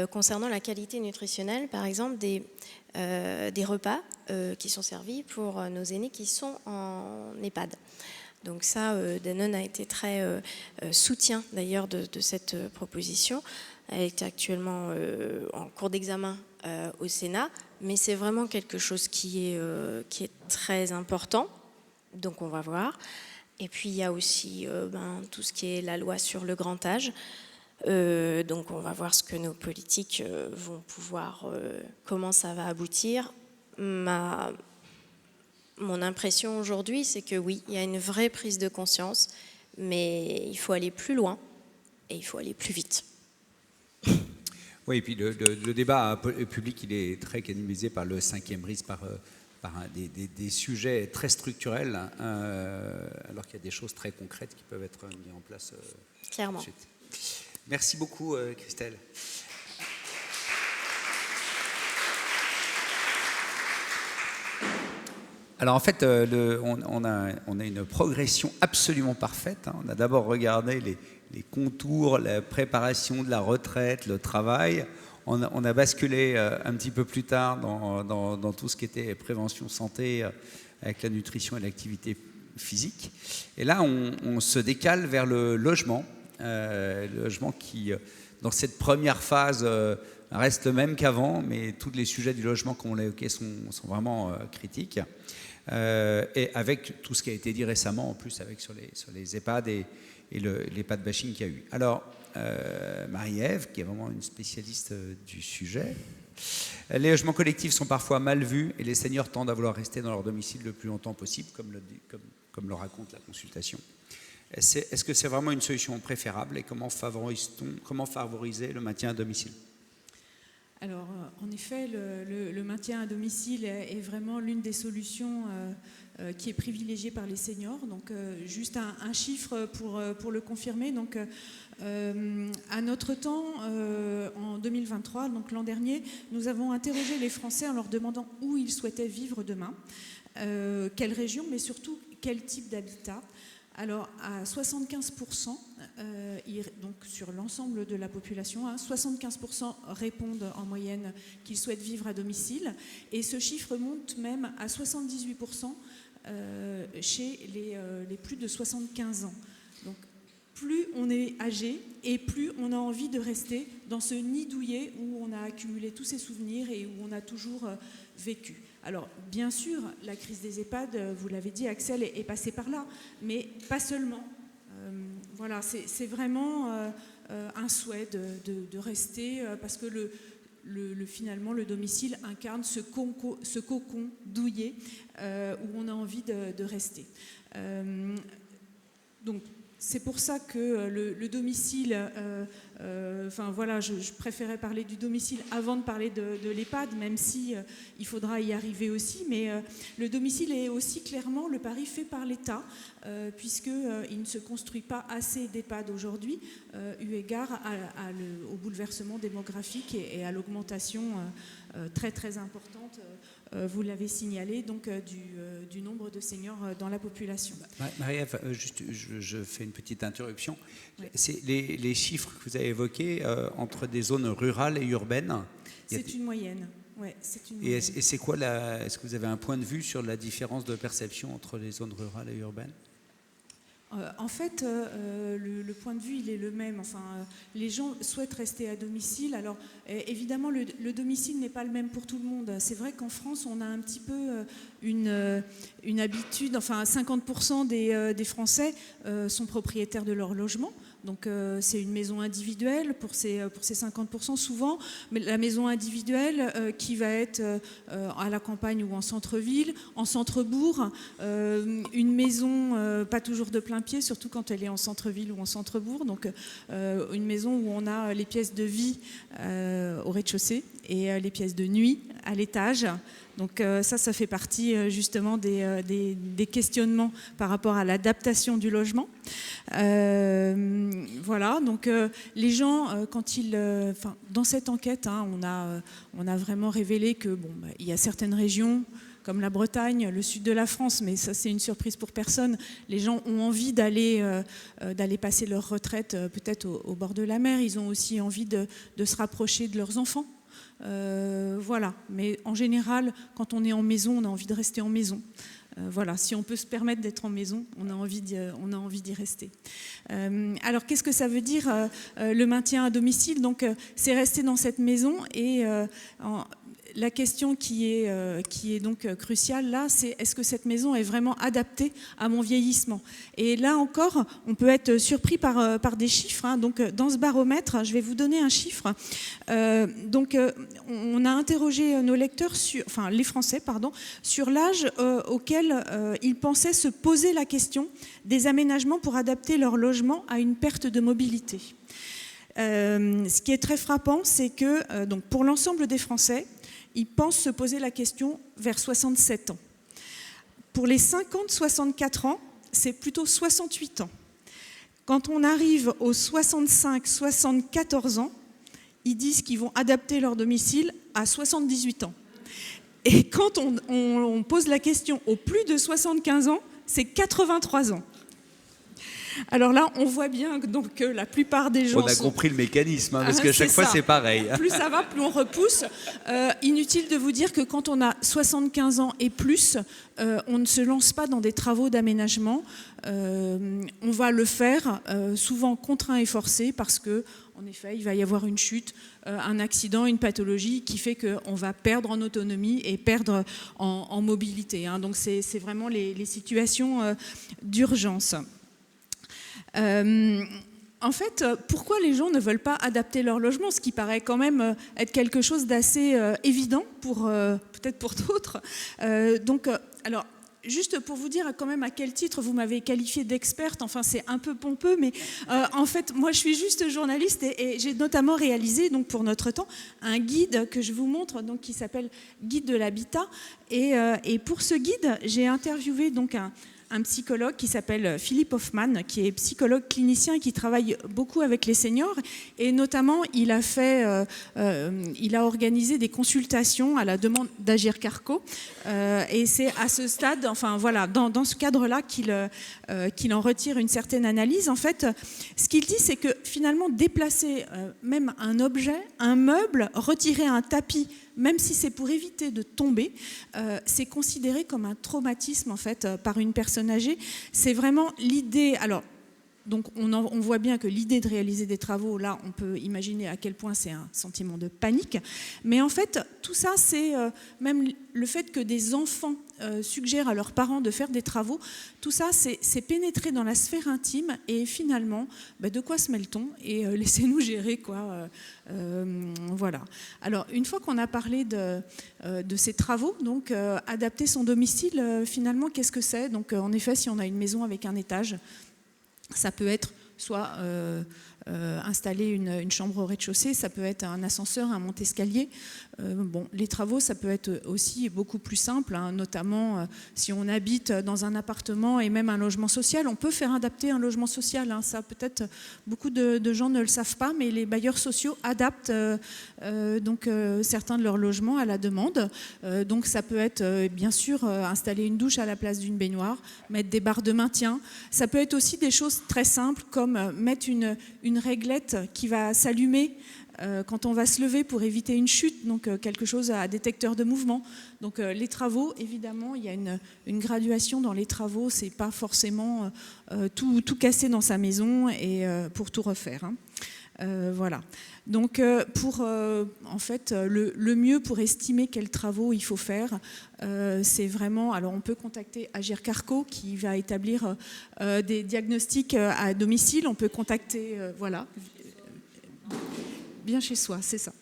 concernant la qualité nutritionnelle, par exemple, des repas qui sont servis pour nos aînés qui sont en EHPAD. Donc ça, Danone a été très soutien d'ailleurs de cette proposition. Elle est actuellement en cours d'examen au Sénat, mais c'est vraiment quelque chose qui est très important, donc on va voir. Et puis il y a aussi tout ce qui est la loi sur le grand âge. Donc on va voir ce que nos politiques vont pouvoir, comment ça va aboutir. Mon impression aujourd'hui, c'est que oui, il y a une vraie prise de conscience, mais il faut aller plus loin et il faut aller plus vite.
Oui, et puis le débat public, il est très canonisé par le 5e RIS, par des sujets très structurels, alors qu'il y a des choses très concrètes qui peuvent être mises en place.
Clairement.
Ensuite. Merci beaucoup, Christelle. Alors en fait, on a une progression absolument parfaite. Hein. On a d'abord regardé les contours, la préparation de la retraite, le travail. On a basculé un petit peu plus tard dans tout ce qui était prévention santé avec la nutrition et l'activité physique. Et là, on se décale vers le logement. Le logement qui, dans cette première phase, reste le même qu'avant, mais tous les sujets du logement, comme on l'a évoqué, sont vraiment critiques. Et avec tout ce qui a été dit récemment, en plus, avec sur les EHPAD et l'EHPAD bashing qu'il y a eu. Alors, Marie-Ève, qui est vraiment une spécialiste du sujet, les logements collectifs sont parfois mal vus et les seniors tendent à vouloir rester dans leur domicile le plus longtemps possible, comme le raconte la consultation. Est-ce que c'est vraiment une solution préférable et comment favoriser le maintien à domicile ?
Alors, en effet, le maintien à domicile est vraiment l'une des solutions qui est privilégiée par les seniors. Donc, juste un chiffre pour le confirmer. Donc, à notre temps, en 2023, donc l'an dernier, nous avons interrogé les Français en leur demandant où ils souhaitaient vivre demain, quelle région, mais surtout quel type d'habitat. Alors, à 75%, donc sur l'ensemble de la population, 75% répondent en moyenne qu'ils souhaitent vivre à domicile. Et ce chiffre monte même à 78% chez les plus de 75 ans. Donc, plus on est âgé et plus on a envie de rester dans ce nid douillet où on a accumulé tous ces souvenirs et où on a toujours vécu. Alors, bien sûr, la crise des EHPAD, vous l'avez dit, Axel, est passée par là, mais pas seulement. Voilà, c'est vraiment un souhait de rester, parce que finalement, le domicile incarne ce cocon douillet où on a envie de rester. Donc, c'est pour ça que le domicile, enfin voilà, je préférais parler du domicile avant de parler de l'EHPAD, même si il faudra y arriver aussi. Mais le domicile est aussi clairement le pari fait par l'État, puisqu'il ne se construit pas assez d'EHPAD aujourd'hui, eu égard au bouleversement démographique et à l'augmentation très très importante, vous l'avez signalé, donc du nombre de seniors dans la population.
Marie-Ève, juste, je fais une petite interruption. Oui. C'est les chiffres que vous avez évoqués entre des zones rurales et urbaines.
C'est une moyenne. Ouais, c'est une
moyenne. Et c'est quoi est-ce que vous avez un point de vue sur la différence de perception entre les zones rurales et urbaines ?
En fait, le point de vue, il est le même. Enfin, les gens souhaitent rester à domicile. Alors, évidemment, le domicile n'est pas le même pour tout le monde. C'est vrai qu'en France, on a un petit peu une habitude. Enfin, 50% des Français sont propriétaires de leur logement. Donc, c'est une maison individuelle pour ces 50% souvent. Mais la maison individuelle qui va être à la campagne ou en centre-ville, en centre-bourg, une maison pas toujours de plein pied, surtout quand elle est en centre-ville ou en centre-bourg. Donc, une maison où on a les pièces de vie au rez-de-chaussée et les pièces de nuit à l'étage. Donc ça fait partie justement des questionnements par rapport à l'adaptation du logement. Voilà, donc les gens, quand dans cette enquête, on a vraiment révélé que il y a certaines régions comme la Bretagne, le sud de la France, mais ça c'est une surprise pour personne. Les gens ont envie d'aller passer leur retraite peut-être au bord de la mer. Ils ont aussi envie de se rapprocher de leurs enfants. Voilà, mais en général, quand on est en maison, on a envie de rester en maison. Voilà, si on peut se permettre d'être en maison, on a envie d'y rester. Alors, qu'est-ce que ça veut dire le maintien à domicile ? Donc, c'est rester dans cette maison et la question qui est donc cruciale là, c'est est-ce que cette maison est vraiment adaptée à mon vieillissement ? Et là encore, on peut être surpris par des chiffres. Hein. Donc, dans ce baromètre, je vais vous donner un chiffre. On a interrogé nos lecteurs, les Français, sur l'âge auquel ils pensaient se poser la question des aménagements pour adapter leur logement à une perte de mobilité. Ce qui est très frappant, c'est que donc pour l'ensemble des Français, ils pensent se poser la question vers 67 ans. Pour les 50-64 ans, c'est plutôt 68 ans. Quand on arrive aux 65-74 ans, ils disent qu'ils vont adapter leur domicile à 78 ans. Et quand on pose la question aux plus de 75 ans, c'est 83 ans. Alors là, on voit bien donc, que la plupart des gens...
On a compris le mécanisme, parce que chaque fois, c'est pareil.
Plus ça va, plus on repousse. Inutile de vous dire que quand on a 75 ans et plus, on ne se lance pas dans des travaux d'aménagement. On va le faire, souvent contraint et forcé, parce que, en effet, il va y avoir une chute, un accident, une pathologie qui fait qu'on va perdre en autonomie et perdre en mobilité. Hein. Donc, c'est vraiment les situations d'urgence. En fait, pourquoi les gens ne veulent pas adapter leur logement, ce qui paraît quand même être quelque chose d'assez évident peut-être pour d'autres. Alors, juste pour vous dire quand même à quel titre vous m'avez qualifiée d'experte, enfin c'est un peu pompeux, mais en fait moi je suis juste journaliste et j'ai notamment réalisé donc pour notre temps un guide que je vous montre donc qui s'appelle Guide de l'habitat et pour ce guide j'ai interviewé donc un psychologue qui s'appelle Philippe Hoffman, qui est psychologue clinicien et qui travaille beaucoup avec les seniors. Et notamment, il a organisé des consultations à la demande d'Agir Carco. Et c'est à ce stade, enfin voilà, dans ce cadre-là qu'il en retire une certaine analyse. En fait, ce qu'il dit, c'est que finalement, déplacer même un objet, un meuble, retirer un tapis, même si c'est pour éviter de tomber, c'est considéré comme un traumatisme en fait par une personne âgée. C'est vraiment l'idée. Alors, donc on voit bien que l'idée de réaliser des travaux, là, on peut imaginer à quel point c'est un sentiment de panique. Mais en fait, tout ça, c'est même le fait que des enfants suggèrent à leurs parents de faire des travaux, tout ça, c'est pénétrer dans la sphère intime et finalement, de quoi se mêle-t-on et laissez-nous gérer, quoi. Voilà. Alors, une fois qu'on a parlé de ces travaux, donc adapter son domicile, finalement, qu'est-ce que c'est? Donc, en effet, si on a une maison avec un étage, ça peut être soit installer une chambre au rez-de-chaussée, ça peut être un ascenseur, un monte-escalier. Les travaux, ça peut être aussi beaucoup plus simple, hein, notamment si on habite dans un appartement et même un logement social, on peut faire adapter un logement social. Hein, ça, peut-être, beaucoup de gens ne le savent pas, mais les bailleurs sociaux adaptent certains de leurs logements à la demande. Donc ça peut être, bien sûr, installer une douche à la place d'une baignoire, mettre des barres de maintien. Ça peut être aussi des choses très simples, comme mettre une réglette qui va s'allumer quand on va se lever pour éviter une chute, donc quelque chose à détecteur de mouvement. Donc les travaux, évidemment, il y a une graduation dans les travaux, c'est pas forcément tout casser dans sa maison et pour tout refaire. Hein. Voilà. Donc en fait, le mieux pour estimer quels travaux il faut faire, c'est vraiment, alors on peut contacter Agir Carco qui va établir des diagnostics à domicile, on peut contacter, voilà, bien chez soi, c'est ça.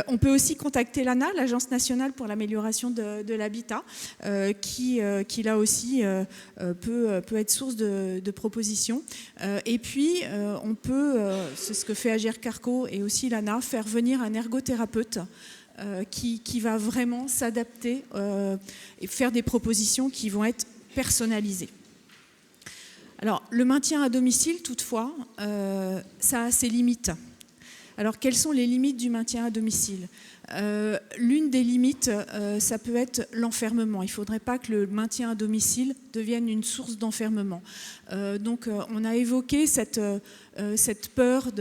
On peut aussi contacter l'ANA, l'Agence nationale pour l'amélioration de l'habitat, qui là aussi peut être source de propositions. Et puis, on peut, c'est ce que fait Agir Carco et aussi l'ANA, faire venir un ergothérapeute qui va vraiment s'adapter et faire des propositions qui vont être personnalisées. Alors, le maintien à domicile, toutefois, ça a ses limites. Alors, quelles sont les limites du maintien à domicile ? L'une des limites, ça peut être l'enfermement. Il ne faudrait pas que le maintien à domicile devienne une source d'enfermement. Donc, on a évoqué cette peur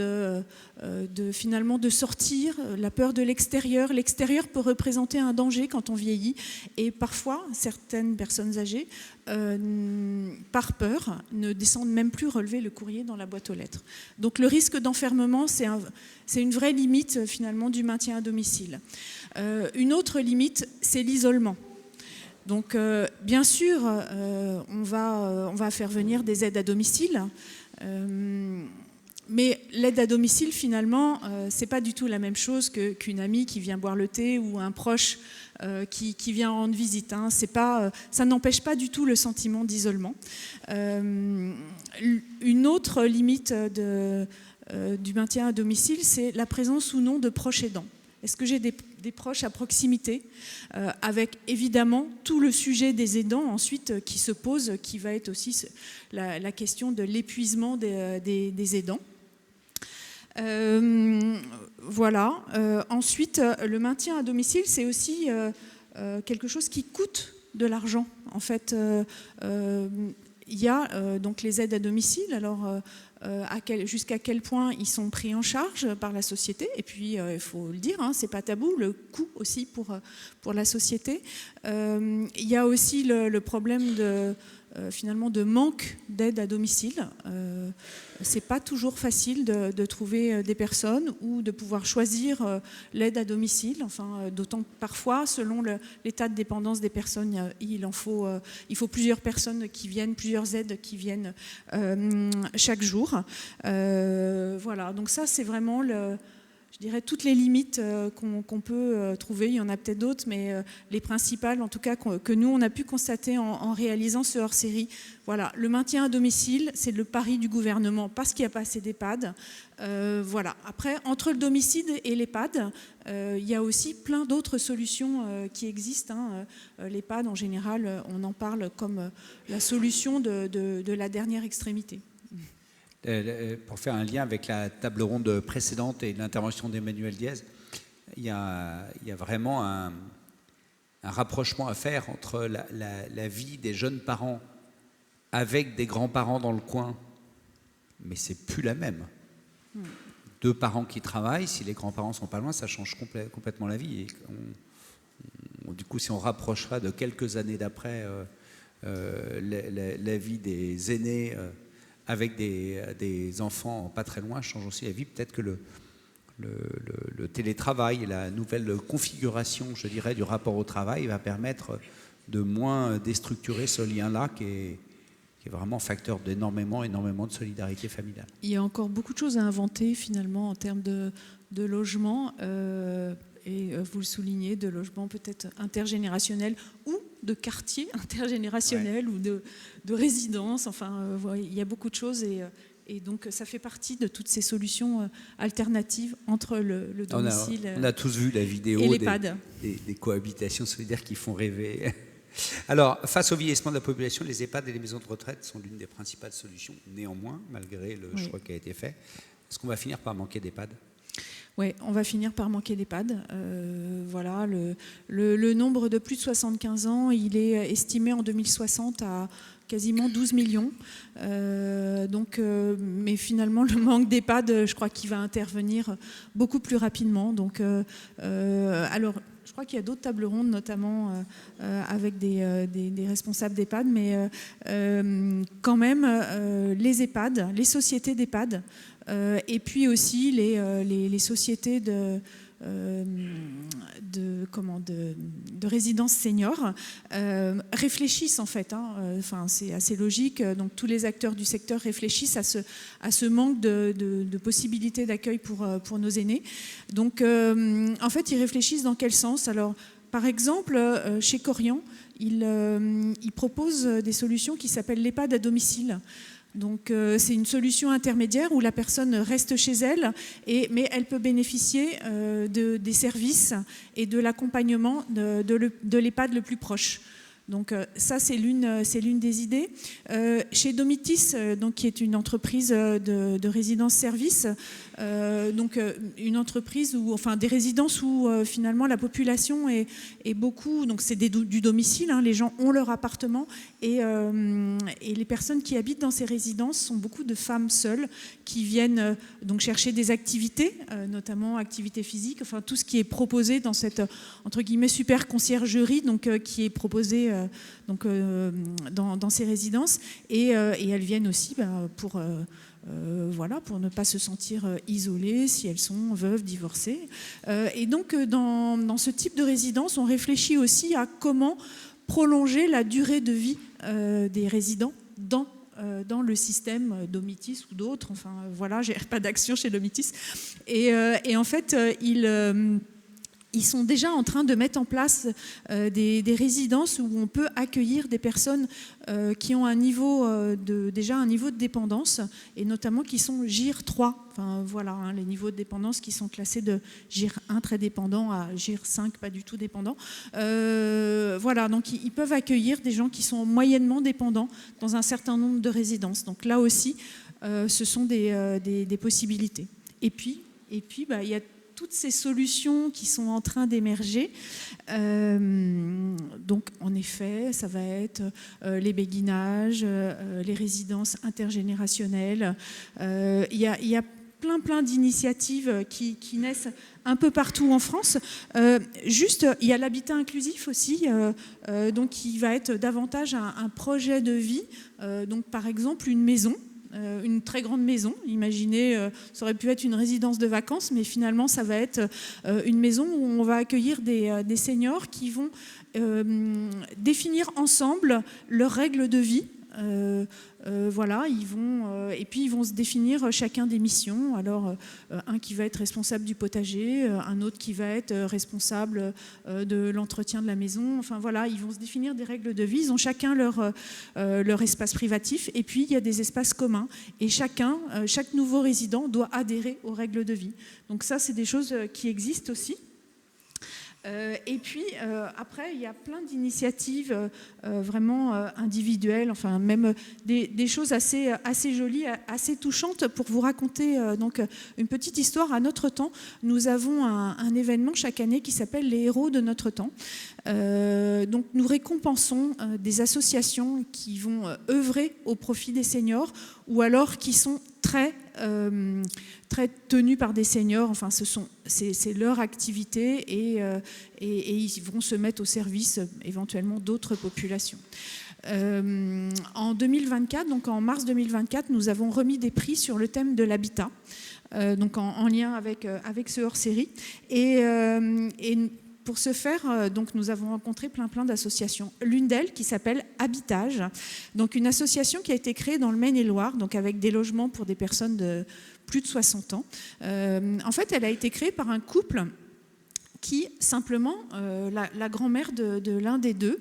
finalement de sortir, la peur de l'extérieur. L'extérieur peut représenter un danger quand on vieillit. Et parfois, certaines personnes âgées, par peur, ne descendent même plus relever le courrier dans la boîte aux lettres. Donc, le risque d'enfermement, c'est une vraie limite finalement du maintien à domicile. Une autre limite, c'est l'isolement. Donc, bien sûr, on va faire venir des aides à domicile, mais l'aide à domicile, finalement, c'est pas du tout la même chose qu'une amie qui vient boire le thé ou un proche qui vient rendre visite. Hein. Ça n'empêche pas du tout le sentiment d'isolement. Une autre limite du maintien à domicile, c'est la présence ou non de proches aidants. Est-ce que j'ai des proches à proximité, avec évidemment tout le sujet des aidants ensuite qui se pose, qui va être aussi la question de l'épuisement des aidants. Voilà. Ensuite, le maintien à domicile, c'est aussi quelque chose qui coûte de l'argent. En fait, il y a donc les aides à domicile. Alors, jusqu'à quel point ils sont pris en charge par la société. Et puis, il faut le dire, hein, c'est pas tabou, le coût aussi pour la société. Il y a aussi le problème finalement de manque d'aide à domicile. C'est pas toujours facile de trouver des personnes ou de pouvoir choisir l'aide à domicile. Enfin, d'autant que parfois, selon l'état de dépendance des personnes, il faut plusieurs personnes qui viennent, plusieurs aides qui viennent chaque jour. Voilà, donc ça, c'est vraiment je dirais toutes les limites qu'on peut trouver. Il y en a peut-être d'autres, mais les principales, en tout cas, que nous, on a pu constater en réalisant ce hors-série. Voilà, le maintien à domicile, c'est le pari du gouvernement parce qu'il n'y a pas assez d'EHPAD. Voilà. Après, entre le domicile et l'EHPAD, il y a aussi plein d'autres solutions qui existent. Hein. L'EHPAD, en général, on en parle comme la solution de la dernière extrémité.
Pour faire un lien avec la table ronde précédente et l'intervention d'Emmanuel Diaz, il y a vraiment un rapprochement à faire entre la vie des jeunes parents avec des grands-parents dans le coin, mais c'est plus la même. Deux parents qui travaillent, si les grands-parents sont pas loin, ça change complètement la vie. Et du coup, si on rapprochera de quelques années d'après la vie des aînés avec des enfants pas très loin change aussi la vie. Peut-être que le télétravail et la nouvelle configuration, je dirais, du rapport au travail va permettre de moins déstructurer ce lien-là qui est vraiment facteur d'énormément de solidarité familiale.
Il y a encore beaucoup de choses à inventer finalement en termes de logement, et vous le soulignez, de logement peut-être intergénérationnel ou de quartier intergénérationnel, ou de résidence. Enfin, il y a beaucoup de choses et donc ça fait partie de toutes ces solutions alternatives entre le domicile
on a tous vu la vidéo
et l'EHPAD.
Des cohabitations solidaires qui font rêver. Alors, face au vieillissement de la population, les EHPAD et les maisons de retraite sont l'une des principales solutions. Néanmoins, malgré le choix qui a été fait, est-ce qu'on va finir par manquer d'EHPAD ?
Oui, on va finir par manquer d'EHPAD. Voilà, le nombre de plus de 75 ans, il est estimé en 2060 à quasiment 12 millions. Mais finalement, le manque d'EHPAD, je crois qu'il va intervenir beaucoup plus rapidement. Donc, alors, je crois qu'il y a d'autres tables rondes, notamment avec des responsables d'EHPAD, mais quand même, les EHPAD, les sociétés d'EHPAD, et puis aussi les sociétés de résidences seniors réfléchissent en fait. Enfin, c'est assez logique. Donc tous les acteurs du secteur réfléchissent à ce manque de possibilités d'accueil pour nos aînés. Donc en fait, ils réfléchissent dans quel sens. Alors, par exemple, chez Korian, ils proposent des solutions qui s'appellent l'EHPAD à domicile. Donc c'est une solution intermédiaire où la personne reste chez elle, mais elle peut bénéficier des services et de l'accompagnement de l'EHPAD le plus proche. Donc ça, c'est l'une des idées. Chez Domitis, donc, qui est une entreprise de résidence-service, une entreprise enfin des résidences où finalement la population est beaucoup, donc c'est du domicile, hein, les gens ont leur appartement et les personnes qui habitent dans ces résidences sont beaucoup de femmes seules qui viennent donc chercher des activités, notamment activités physiques, enfin tout ce qui est proposé dans cette entre guillemets super conciergerie, donc qui est proposée dans ces résidences et elles viennent aussi pour ne pas se sentir isolées si elles sont veuves, divorcées. Et donc dans ce type de résidence, on réfléchit aussi à comment prolonger la durée de vie des résidents dans le système Domitis ou d'autres. Enfin voilà, j'ai pas d'action chez Domitis. Et en fait, ils sont déjà en train de mettre en place des résidences où on peut accueillir des personnes qui ont déjà un niveau de dépendance, et notamment qui sont GIR 3. Enfin, voilà, hein, les niveaux de dépendance qui sont classés de GIR 1 très dépendant à GIR 5 pas du tout dépendant. Voilà, donc ils peuvent accueillir des gens qui sont moyennement dépendants dans un certain nombre de résidences. Donc là aussi, ce sont des possibilités. Et puis, il y a toutes ces solutions qui sont en train d'émerger. Donc, en effet, ça va être les béguinages, les résidences intergénérationnelles. Il y a plein d'initiatives qui naissent un peu partout en France. Il y a l'habitat inclusif aussi, donc qui va être davantage un projet de vie. Donc, par exemple, une maison. Une très grande maison, imaginez, ça aurait pu être une résidence de vacances, mais finalement ça va être une maison où on va accueillir des seniors qui vont définir ensemble leurs règles de vie. Voilà, et puis ils vont se définir chacun des missions. Alors un qui va être responsable du potager, un autre qui va être responsable de l'entretien de la maison. Enfin voilà, ils vont se définir des règles de vie. Ils ont chacun leur espace privatif, et puis il y a des espaces communs. Et chaque nouveau résident doit adhérer aux règles de vie. Donc ça, c'est des choses qui existent aussi. Et puis après, il y a plein d'initiatives vraiment individuelles, enfin même des choses assez jolies, assez touchantes. Pour vous raconter donc une petite histoire, à notre temps, nous avons un événement chaque année qui s'appelle les héros de notre temps. Donc nous récompensons des associations qui vont œuvrer au profit des seniors, ou alors qui sont très tenus par des seniors. Enfin, c'est leur activité et ils vont se mettre au service éventuellement d'autres populations. En 2024, donc en mars 2024, nous avons remis des prix sur le thème de l'habitat, donc en lien avec ce hors-série. Et pour ce faire, donc nous avons rencontré plein d'associations. L'une d'elles qui s'appelle Habitage, donc une association qui a été créée dans le Maine-et-Loire, donc avec des logements pour des personnes de plus de 60 ans. En fait, elle a été créée par un couple qui, simplement, la grand-mère de l'un des deux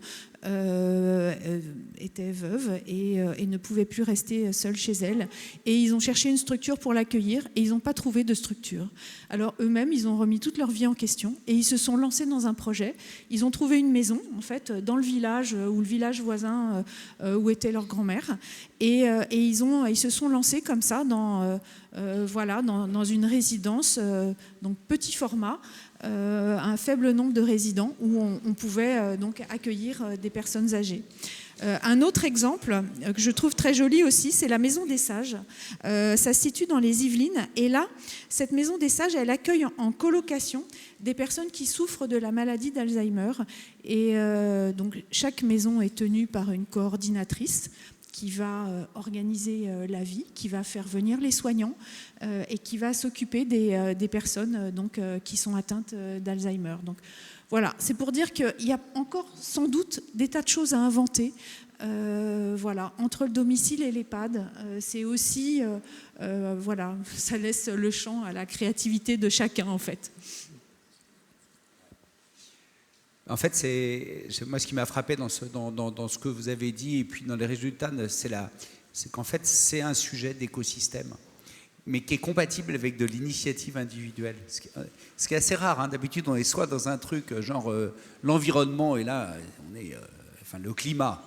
était veuve et ne pouvait plus rester seule chez elle. Et ils ont cherché une structure pour l'accueillir et ils n'ont pas trouvé de structure. Alors eux-mêmes, ils ont remis toute leur vie en question et ils se sont lancés dans un projet. Ils ont trouvé une maison, en fait, dans le village ou le village voisin où était leur grand-mère. Et ils se sont lancés comme ça dans une résidence, donc petit format, un faible nombre de résidents où on pouvait donc accueillir des personnes âgées. Un autre exemple que je trouve très joli aussi, c'est la Maison des Sages. Ça se situe dans les Yvelines. Et là, cette Maison des Sages, elle accueille en colocation des personnes qui souffrent de la maladie d'Alzheimer. Et donc, chaque maison est tenue par une coordinatrice qui va organiser la vie, qui va faire venir les soignants et qui va s'occuper des personnes qui sont atteintes d'Alzheimer. Donc voilà, c'est pour dire qu'il y a encore sans doute des tas de choses à inventer. Entre le domicile et l'EHPAD, c'est aussi, ça laisse le champ à la créativité de chacun en fait.
En fait, moi, ce qui m'a frappé dans ce que vous avez dit et puis dans les résultats, c'est qu'en fait, c'est un sujet d'écosystème, mais qui est compatible avec de l'initiative individuelle. Ce qui est assez rare. D'habitude, on est soit dans un truc genre l'environnement, et là, on est le climat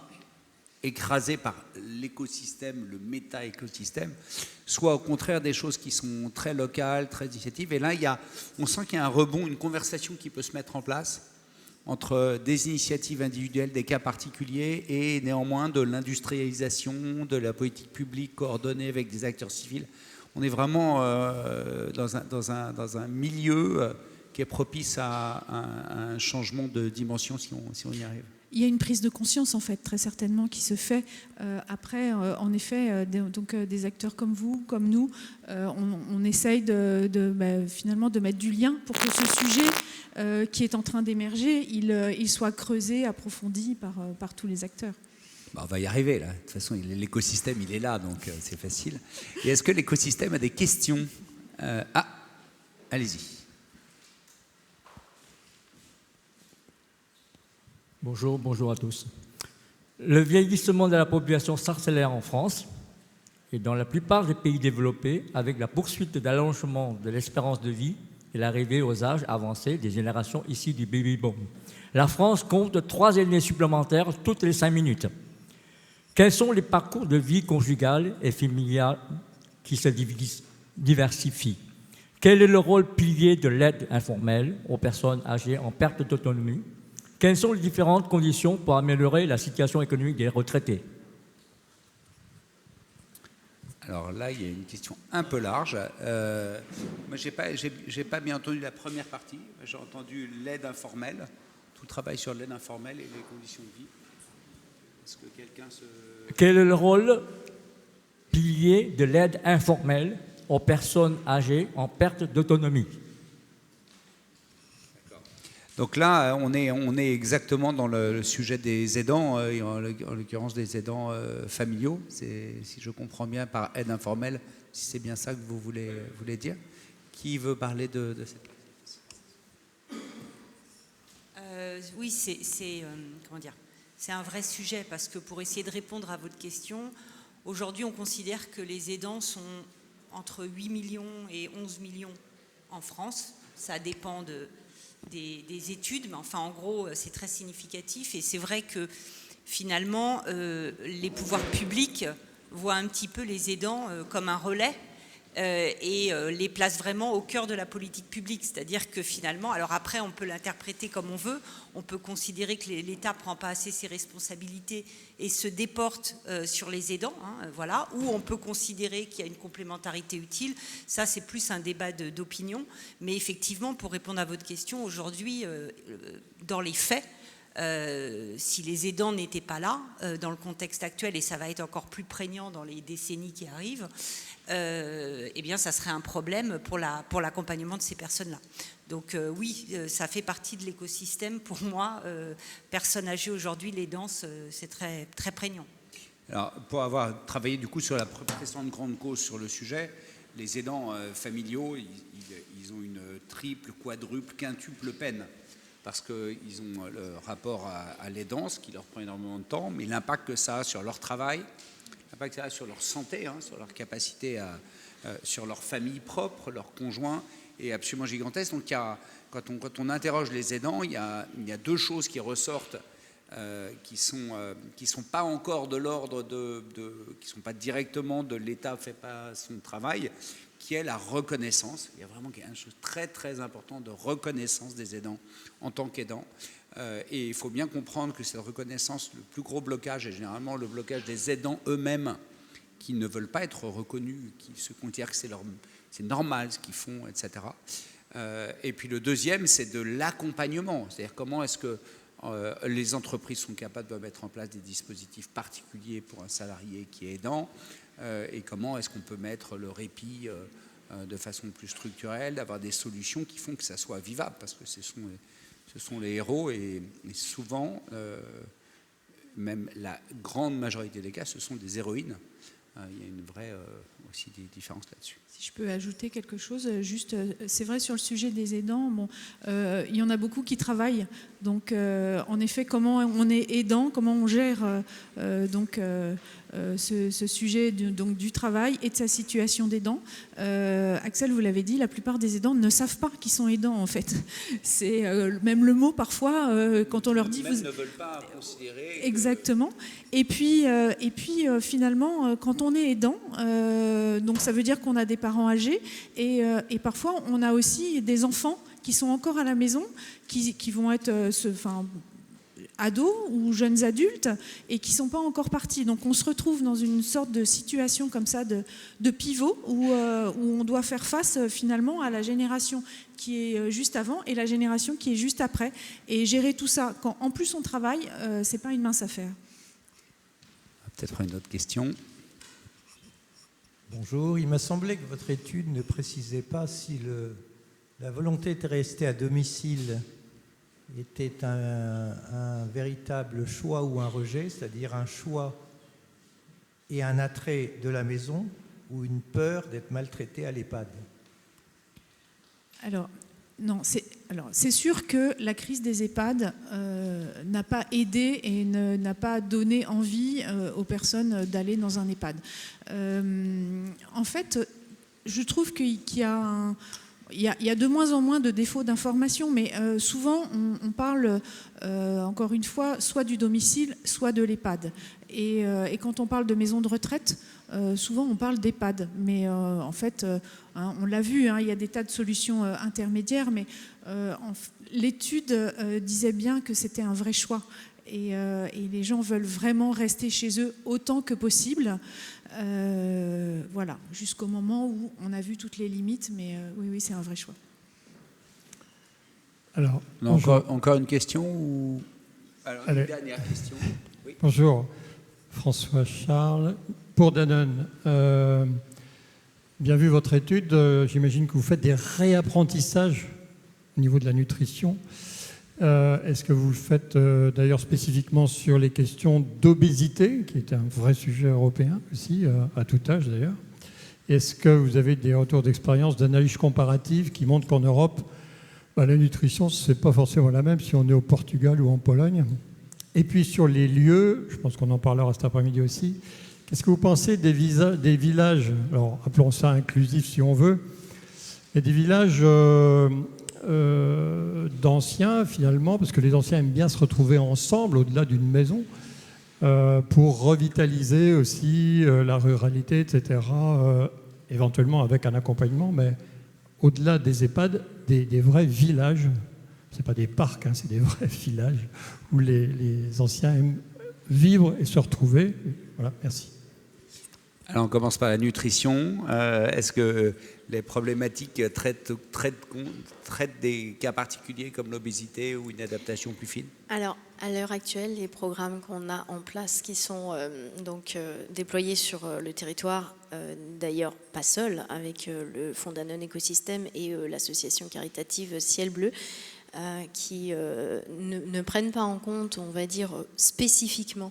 écrasé par l'écosystème, le méta-écosystème, soit au contraire des choses qui sont très locales, très initiatives. Et là, on sent qu'il y a un rebond, une conversation qui peut se mettre en place entre des initiatives individuelles, des cas particuliers et néanmoins de l'industrialisation, de la politique publique coordonnée avec des acteurs civils. On est vraiment dans un milieu qui est propice à un changement de dimension si on y arrive.
Il y a une prise de conscience, en fait, très certainement, qui se fait. Après, en effet, des acteurs comme vous, comme nous, on essaye finalement de mettre du lien pour que ce sujet qui est en train d'émerger, il soit creusé, approfondi par tous les acteurs.
On va y arriver, là. De toute façon, l'écosystème, il est là, donc c'est facile. Et est-ce que l'écosystème a des questions ? Allez-y.
Bonjour à tous. Le vieillissement de la population s'accélère en France et dans la plupart des pays développés avec la poursuite d'allongement de l'espérance de vie et l'arrivée aux âges avancés des générations issues du baby-boom. La France compte 3 aînés supplémentaires toutes les 5 minutes. Quels sont les parcours de vie conjugale et familiale qui se diversifient ? Quel est le rôle pilier de l'aide informelle aux personnes âgées en perte d'autonomie ? Quelles sont les différentes conditions pour améliorer la situation économique des retraités ?
Alors là, il y a une question un peu large. Moi, j'ai pas bien entendu la première partie. J'ai entendu l'aide informelle, tout le travail sur l'aide informelle et les conditions de vie. Est-ce que quelqu'un se...
Quel est le rôle pilier de l'aide informelle aux personnes âgées en perte d'autonomie ?
Donc là, on est exactement dans le sujet des aidants, en l'occurrence des aidants familiaux, si je comprends bien, par aide informelle, si c'est bien ça que vous voulez dire. Qui veut parler de cette question ?
Oui, c'est un vrai sujet, parce que pour essayer de répondre à votre question, aujourd'hui, on considère que les aidants sont entre 8 millions et 11 millions en France. Ça dépend des études, mais enfin en gros c'est très significatif et c'est vrai que finalement les pouvoirs publics voient un petit peu les aidants comme un relais et les placent vraiment au cœur de la politique publique, c'est-à-dire que finalement, alors après on peut l'interpréter comme on veut, on peut considérer que l'État ne prend pas assez ses responsabilités et se déporte sur les aidants, voilà, ou on peut considérer qu'il y a une complémentarité utile, ça c'est plus un débat d'opinion, mais effectivement pour répondre à votre question, aujourd'hui dans les faits, si les aidants n'étaient pas là, dans le contexte actuel, et ça va être encore plus prégnant dans les décennies qui arrivent, eh bien, ça serait un problème pour l'accompagnement de ces personnes-là. Donc oui, ça fait partie de l'écosystème. Pour moi, personnes âgées aujourd'hui, l'aidant, c'est très, très prégnant.
Alors, pour avoir travaillé du coup sur la précédente grande cause sur le sujet, les aidants familiaux, ils ont une triple, quadruple, quintuple peine. Parce qu'ils ont le rapport à l'aidance qui leur prend énormément de temps, mais l'impact que ça a sur leur travail, l'impact que ça a sur leur santé, sur leur capacité sur leur famille propre, leur conjoint, est absolument gigantesque. Donc quand on interroge les aidants, il y a deux choses qui ressortent, qui sont pas encore de l'ordre qui sont pas directement de l'État fait pas son travail, qui est la reconnaissance. Il y a vraiment quelque chose de très très important de reconnaissance des aidants en tant qu'aidants. Et il faut bien comprendre que cette reconnaissance, le plus gros blocage est généralement le blocage des aidants eux-mêmes qui ne veulent pas être reconnus, qui se considèrent que c'est normal ce qu'ils font, etc. Et puis le deuxième, c'est de l'accompagnement. C'est-à-dire comment est-ce que les entreprises sont capables de mettre en place des dispositifs particuliers pour un salarié qui est aidant, et comment est-ce qu'on peut mettre le répit de façon plus structurelle, d'avoir des solutions qui font que ça soit vivable, parce que ce sont les héros, et souvent, même la grande majorité des cas, ce sont des héroïnes. Il y a une vraie aussi des différences là-dessus.
Si je peux ajouter quelque chose, juste, c'est vrai sur le sujet des aidants, bon, il y en a beaucoup qui travaillent. Donc, en effet, comment on est aidant, comment on gère ce sujet du travail et de sa situation d'aidant. Axel, vous l'avez dit, la plupart des aidants ne savent pas qu'ils sont aidants, en fait. C'est même le mot, parfois, quand on leur dit...
Même ne veulent pas considérer...
Exactement. Et puis finalement, quand on est aidant, donc ça veut dire qu'on a des parents âgés, et parfois, on a aussi des enfants qui sont encore à la maison, qui vont être ados ou jeunes adultes et qui ne sont pas encore partis. Donc on se retrouve dans une sorte de situation comme ça de pivot où on doit faire face finalement à la génération qui est juste avant et la génération qui est juste après. Et gérer tout ça, quand en plus on travaille, ce n'est pas une mince affaire.
Peut-être une autre question.
Bonjour, il m'a semblé que votre étude ne précisait pas si la volonté de rester à domicile était un véritable choix ou un rejet, c'est-à-dire un choix et un attrait de la maison ou une peur d'être maltraité à l'EHPAD.
Alors, non, c'est sûr que la crise des EHPAD n'a pas aidé et n'a pas donné envie aux personnes d'aller dans un EHPAD. En fait, je trouve qu'il y a il y a de moins en moins de défauts d'information, mais souvent on parle, encore une fois, soit du domicile, soit de l'EHPAD. Et quand on parle de maison de retraite, souvent on parle d'EHPAD. Mais en fait, on l'a vu, il y a des tas de solutions intermédiaires, mais l'étude disait bien que c'était un vrai choix. Et les gens veulent vraiment rester chez eux autant que possible. Voilà, jusqu'au moment où on a vu toutes les limites, mais oui, c'est un vrai choix.
Alors,
encore une question ou... Alors, une dernière question. Oui.
Bonjour, François Charles. Pour Danone, bien vu votre étude, j'imagine que vous faites des réapprentissages au niveau de la nutrition. Est-ce que vous le faites d'ailleurs spécifiquement sur les questions d'obésité, qui est un vrai sujet européen aussi, à tout âge d'ailleurs? Est-ce que vous avez des retours d'expérience, d'analyse comparative qui montrent qu'en Europe, la nutrition, ce n'est pas forcément la même si on est au Portugal ou en Pologne? Et puis sur les lieux, je pense qu'on en parlera cet après-midi aussi, qu'est-ce que vous pensez des villages, alors appelons ça inclusif si on veut, et des villages... d'anciens finalement, parce que les anciens aiment bien se retrouver ensemble au-delà d'une maison pour revitaliser aussi la ruralité, etc., éventuellement avec un accompagnement, mais au-delà des EHPAD, des vrais villages, c'est pas des parcs, c'est des vrais villages où les anciens aiment vivre et se retrouver. Voilà, merci.
Alors on commence par la nutrition. Est-ce que les problématiques traitent des cas particuliers comme l'obésité ou une adaptation plus fine?
Alors, à l'heure actuelle, les programmes qu'on a en place qui sont déployés sur le territoire, d'ailleurs pas seuls, avec le Fonds Danone Écosystème et l'association caritative Ciel Bleu, qui ne prennent pas en compte, on va dire, spécifiquement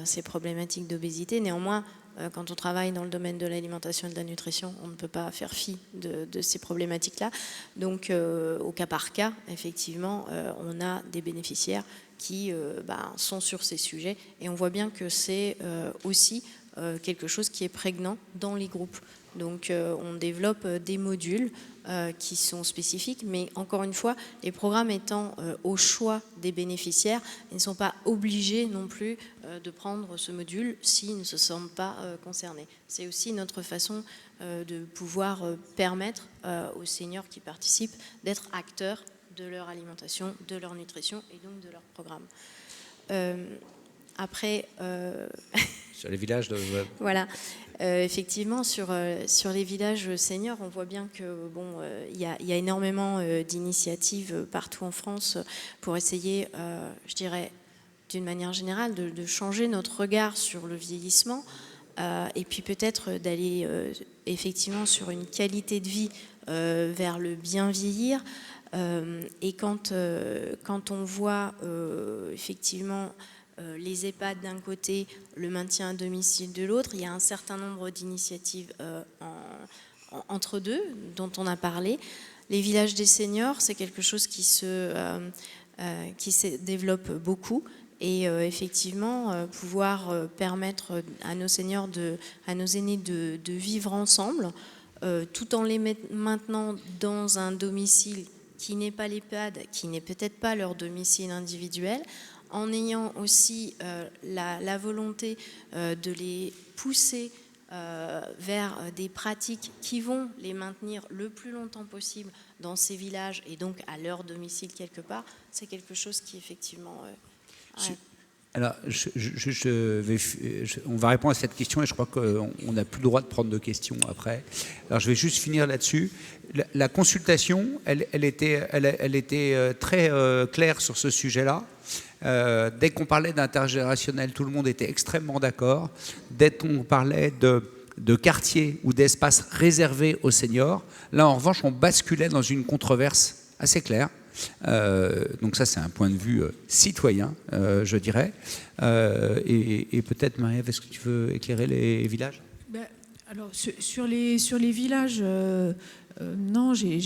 ces problématiques d'obésité. Néanmoins, quand on travaille dans le domaine de l'alimentation et de la nutrition, on ne peut pas faire fi de ces problématiques-là. Donc, au cas par cas, effectivement, on a des bénéficiaires qui sont sur ces sujets. Et on voit bien que c'est aussi quelque chose qui est prégnant dans les groupes. Donc, on développe des modules qui sont spécifiques, mais encore une fois, les programmes étant au choix des bénéficiaires, ils ne sont pas obligés non plus de prendre ce module s'ils ne se sentent pas concernés. C'est aussi notre façon de pouvoir permettre aux seniors qui participent d'être acteurs de leur alimentation, de leur nutrition et donc de leur programme. Après...
Sur les villages de...
Voilà. Effectivement, sur les villages seniors, on voit bien que il y a énormément d'initiatives partout en France pour essayer, je dirais, d'une manière générale, de changer notre regard sur le vieillissement et puis peut-être d'aller effectivement sur une qualité de vie vers le bien vieillir. Et quand on voit effectivement les EHPAD d'un côté, le maintien à domicile de l'autre, il y a un certain nombre d'initiatives entre deux dont on a parlé. Les villages des seniors, c'est quelque chose qui se développe beaucoup. Et effectivement, pouvoir permettre à nos seniors, à nos aînés de vivre ensemble, tout en les maintenant dans un domicile qui n'est pas l'EHPAD, qui n'est peut-être pas leur domicile individuel, en ayant aussi la volonté de les pousser vers des pratiques qui vont les maintenir le plus longtemps possible dans ces villages et donc à leur domicile quelque part, c'est quelque chose qui effectivement...
Alors, on va répondre à cette question et je crois qu'on n'a plus le droit de prendre de questions après. Alors, je vais juste finir là-dessus. La consultation, elle était très claire sur ce sujet-là. Dès qu'on parlait d'intergénérationnel, tout le monde était extrêmement d'accord. Dès qu'on parlait de quartiers ou d'espaces réservés aux seniors, là, en revanche, on basculait dans une controverse assez claire. Donc ça, c'est un point de vue citoyen, je dirais. Et peut-être, Marie-Ève, est-ce que tu veux éclairer les villages ?
Alors, sur les villages, non, j'ai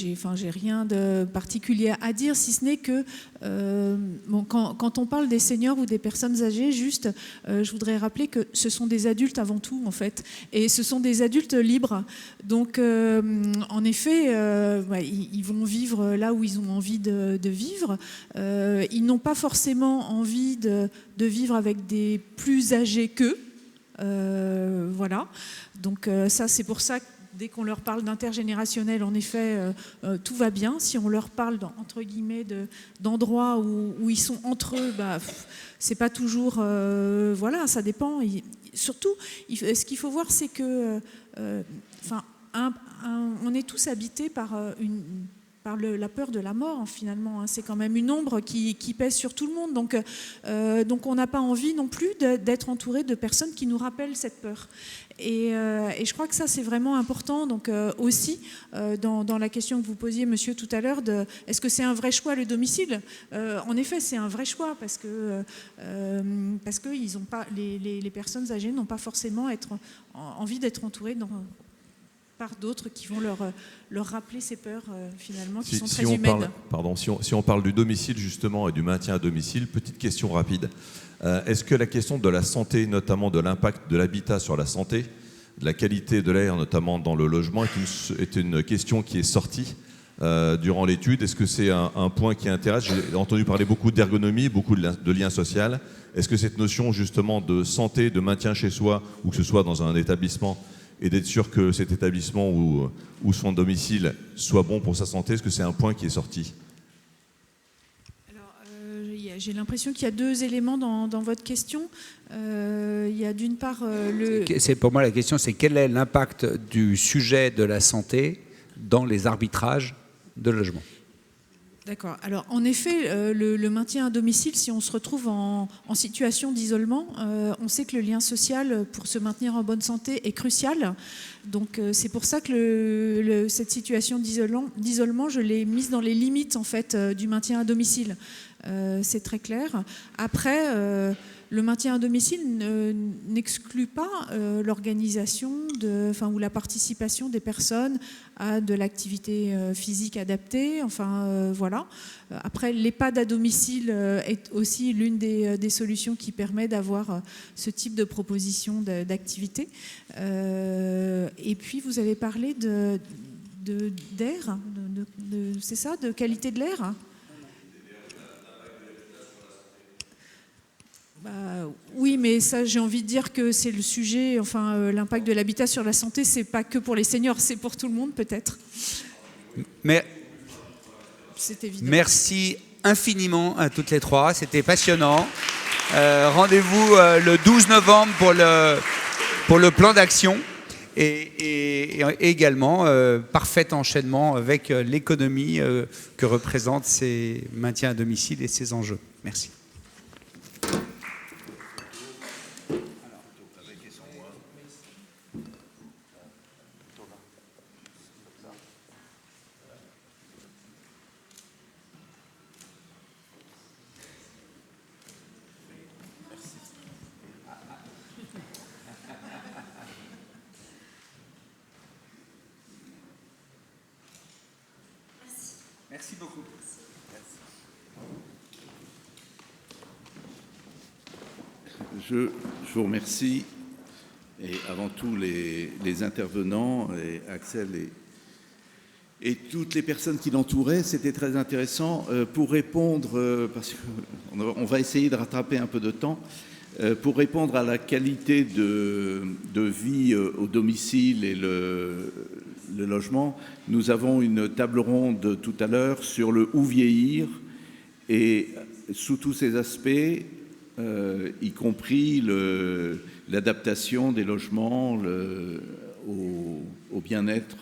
rien de particulier à dire, si ce n'est que quand on parle des seniors ou des personnes âgées, juste, je voudrais rappeler que ce sont des adultes avant tout, en fait, et ce sont des adultes libres. Donc, en effet, ils vont vivre là où ils ont envie de vivre. Ils n'ont pas forcément envie de vivre avec des plus âgés qu'eux. Voilà. Donc ça, c'est pour ça que dès qu'on leur parle d'intergénérationnel, en effet, tout va bien. Si on leur parle, entre guillemets, d'endroits où ils sont entre eux, c'est pas toujours... voilà, ça dépend. Surtout, ce qu'il faut voir, c'est que... on est tous habités par la peur de la mort, finalement. C'est quand même une ombre qui pèse sur tout le monde. Donc on n'a pas envie non plus d'être entouré de personnes qui nous rappellent cette peur. Et je crois que ça, c'est vraiment important. Donc aussi, dans la question que vous posiez, monsieur, tout à l'heure, est-ce que c'est un vrai choix, le domicile ? En effet, c'est un vrai choix parce que ils ont pas, les personnes âgées n'ont pas forcément envie d'être entourées par d'autres qui vont leur rappeler ces peurs, finalement, qui sont très humaines.
Si on parle du domicile, justement, et du maintien à domicile, petite question rapide. Est-ce que la question de la santé, notamment de l'impact de l'habitat sur la santé, de la qualité de l'air, notamment dans le logement, est une question qui est sortie durant l'étude? Est-ce que c'est un point qui intéresse? J'ai entendu parler beaucoup d'ergonomie, beaucoup de liens sociaux. Est-ce que cette notion, justement, de santé, de maintien chez soi, ou que ce soit dans un établissement, et d'être sûr que cet établissement ou son domicile soit bon pour sa santé, est-ce que c'est un point qui est sorti?
Alors, J'ai l'impression qu'il y a deux éléments dans votre question. Il y a d'une part
Pour moi, la question, c'est quel est l'impact du sujet de la santé dans les arbitrages de logement?
D'accord. Alors, en effet, le maintien à domicile, si on se retrouve en situation d'isolement, on sait que le lien social pour se maintenir en bonne santé est crucial. Donc, c'est pour ça que cette situation d'isolement, je l'ai mise dans les limites, en fait, du maintien à domicile. C'est très clair. Après, le maintien à domicile n'exclut pas l'organisation ou la participation des personnes à de l'activité physique adaptée. Voilà. Après, l'EHPAD à domicile est aussi l'une des solutions qui permet d'avoir ce type de proposition d'activité. Et puis, vous avez parlé d'air, c'est ça, de qualité de l'air ? Oui, mais ça, j'ai envie de dire que c'est le sujet, l'impact de l'habitat sur la santé, c'est pas que pour les seniors, c'est pour tout le monde peut-être.
Mais
c'est évident.
Merci infiniment à toutes les trois, c'était passionnant. Rendez-vous le 12 novembre pour le plan d'action et également parfait enchaînement avec l'économie que représentent ces maintiens à domicile et ces enjeux. Merci. Merci beaucoup.
Je vous remercie, et avant tout les intervenants, et Axel et toutes les personnes qui l'entouraient. C'était très intéressant. Pour répondre, parce qu'on va essayer de rattraper un peu de temps, pour répondre à la qualité de vie au domicile et le logement, nous avons une table ronde tout à l'heure sur le où vieillir, et sous tous ses aspects, y compris l'adaptation des logements au bien-être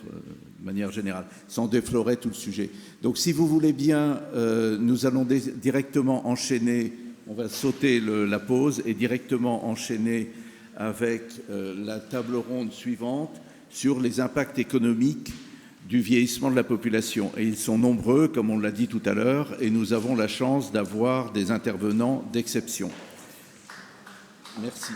de manière générale, sans déflorer tout le sujet. Donc si vous voulez bien, nous allons directement enchaîner, on va sauter la pause et directement enchaîner avec la table ronde suivante sur les impacts économiques du vieillissement de la population. Et ils sont nombreux, comme on l'a dit tout à l'heure, et nous avons la chance d'avoir des intervenants d'exception. Merci.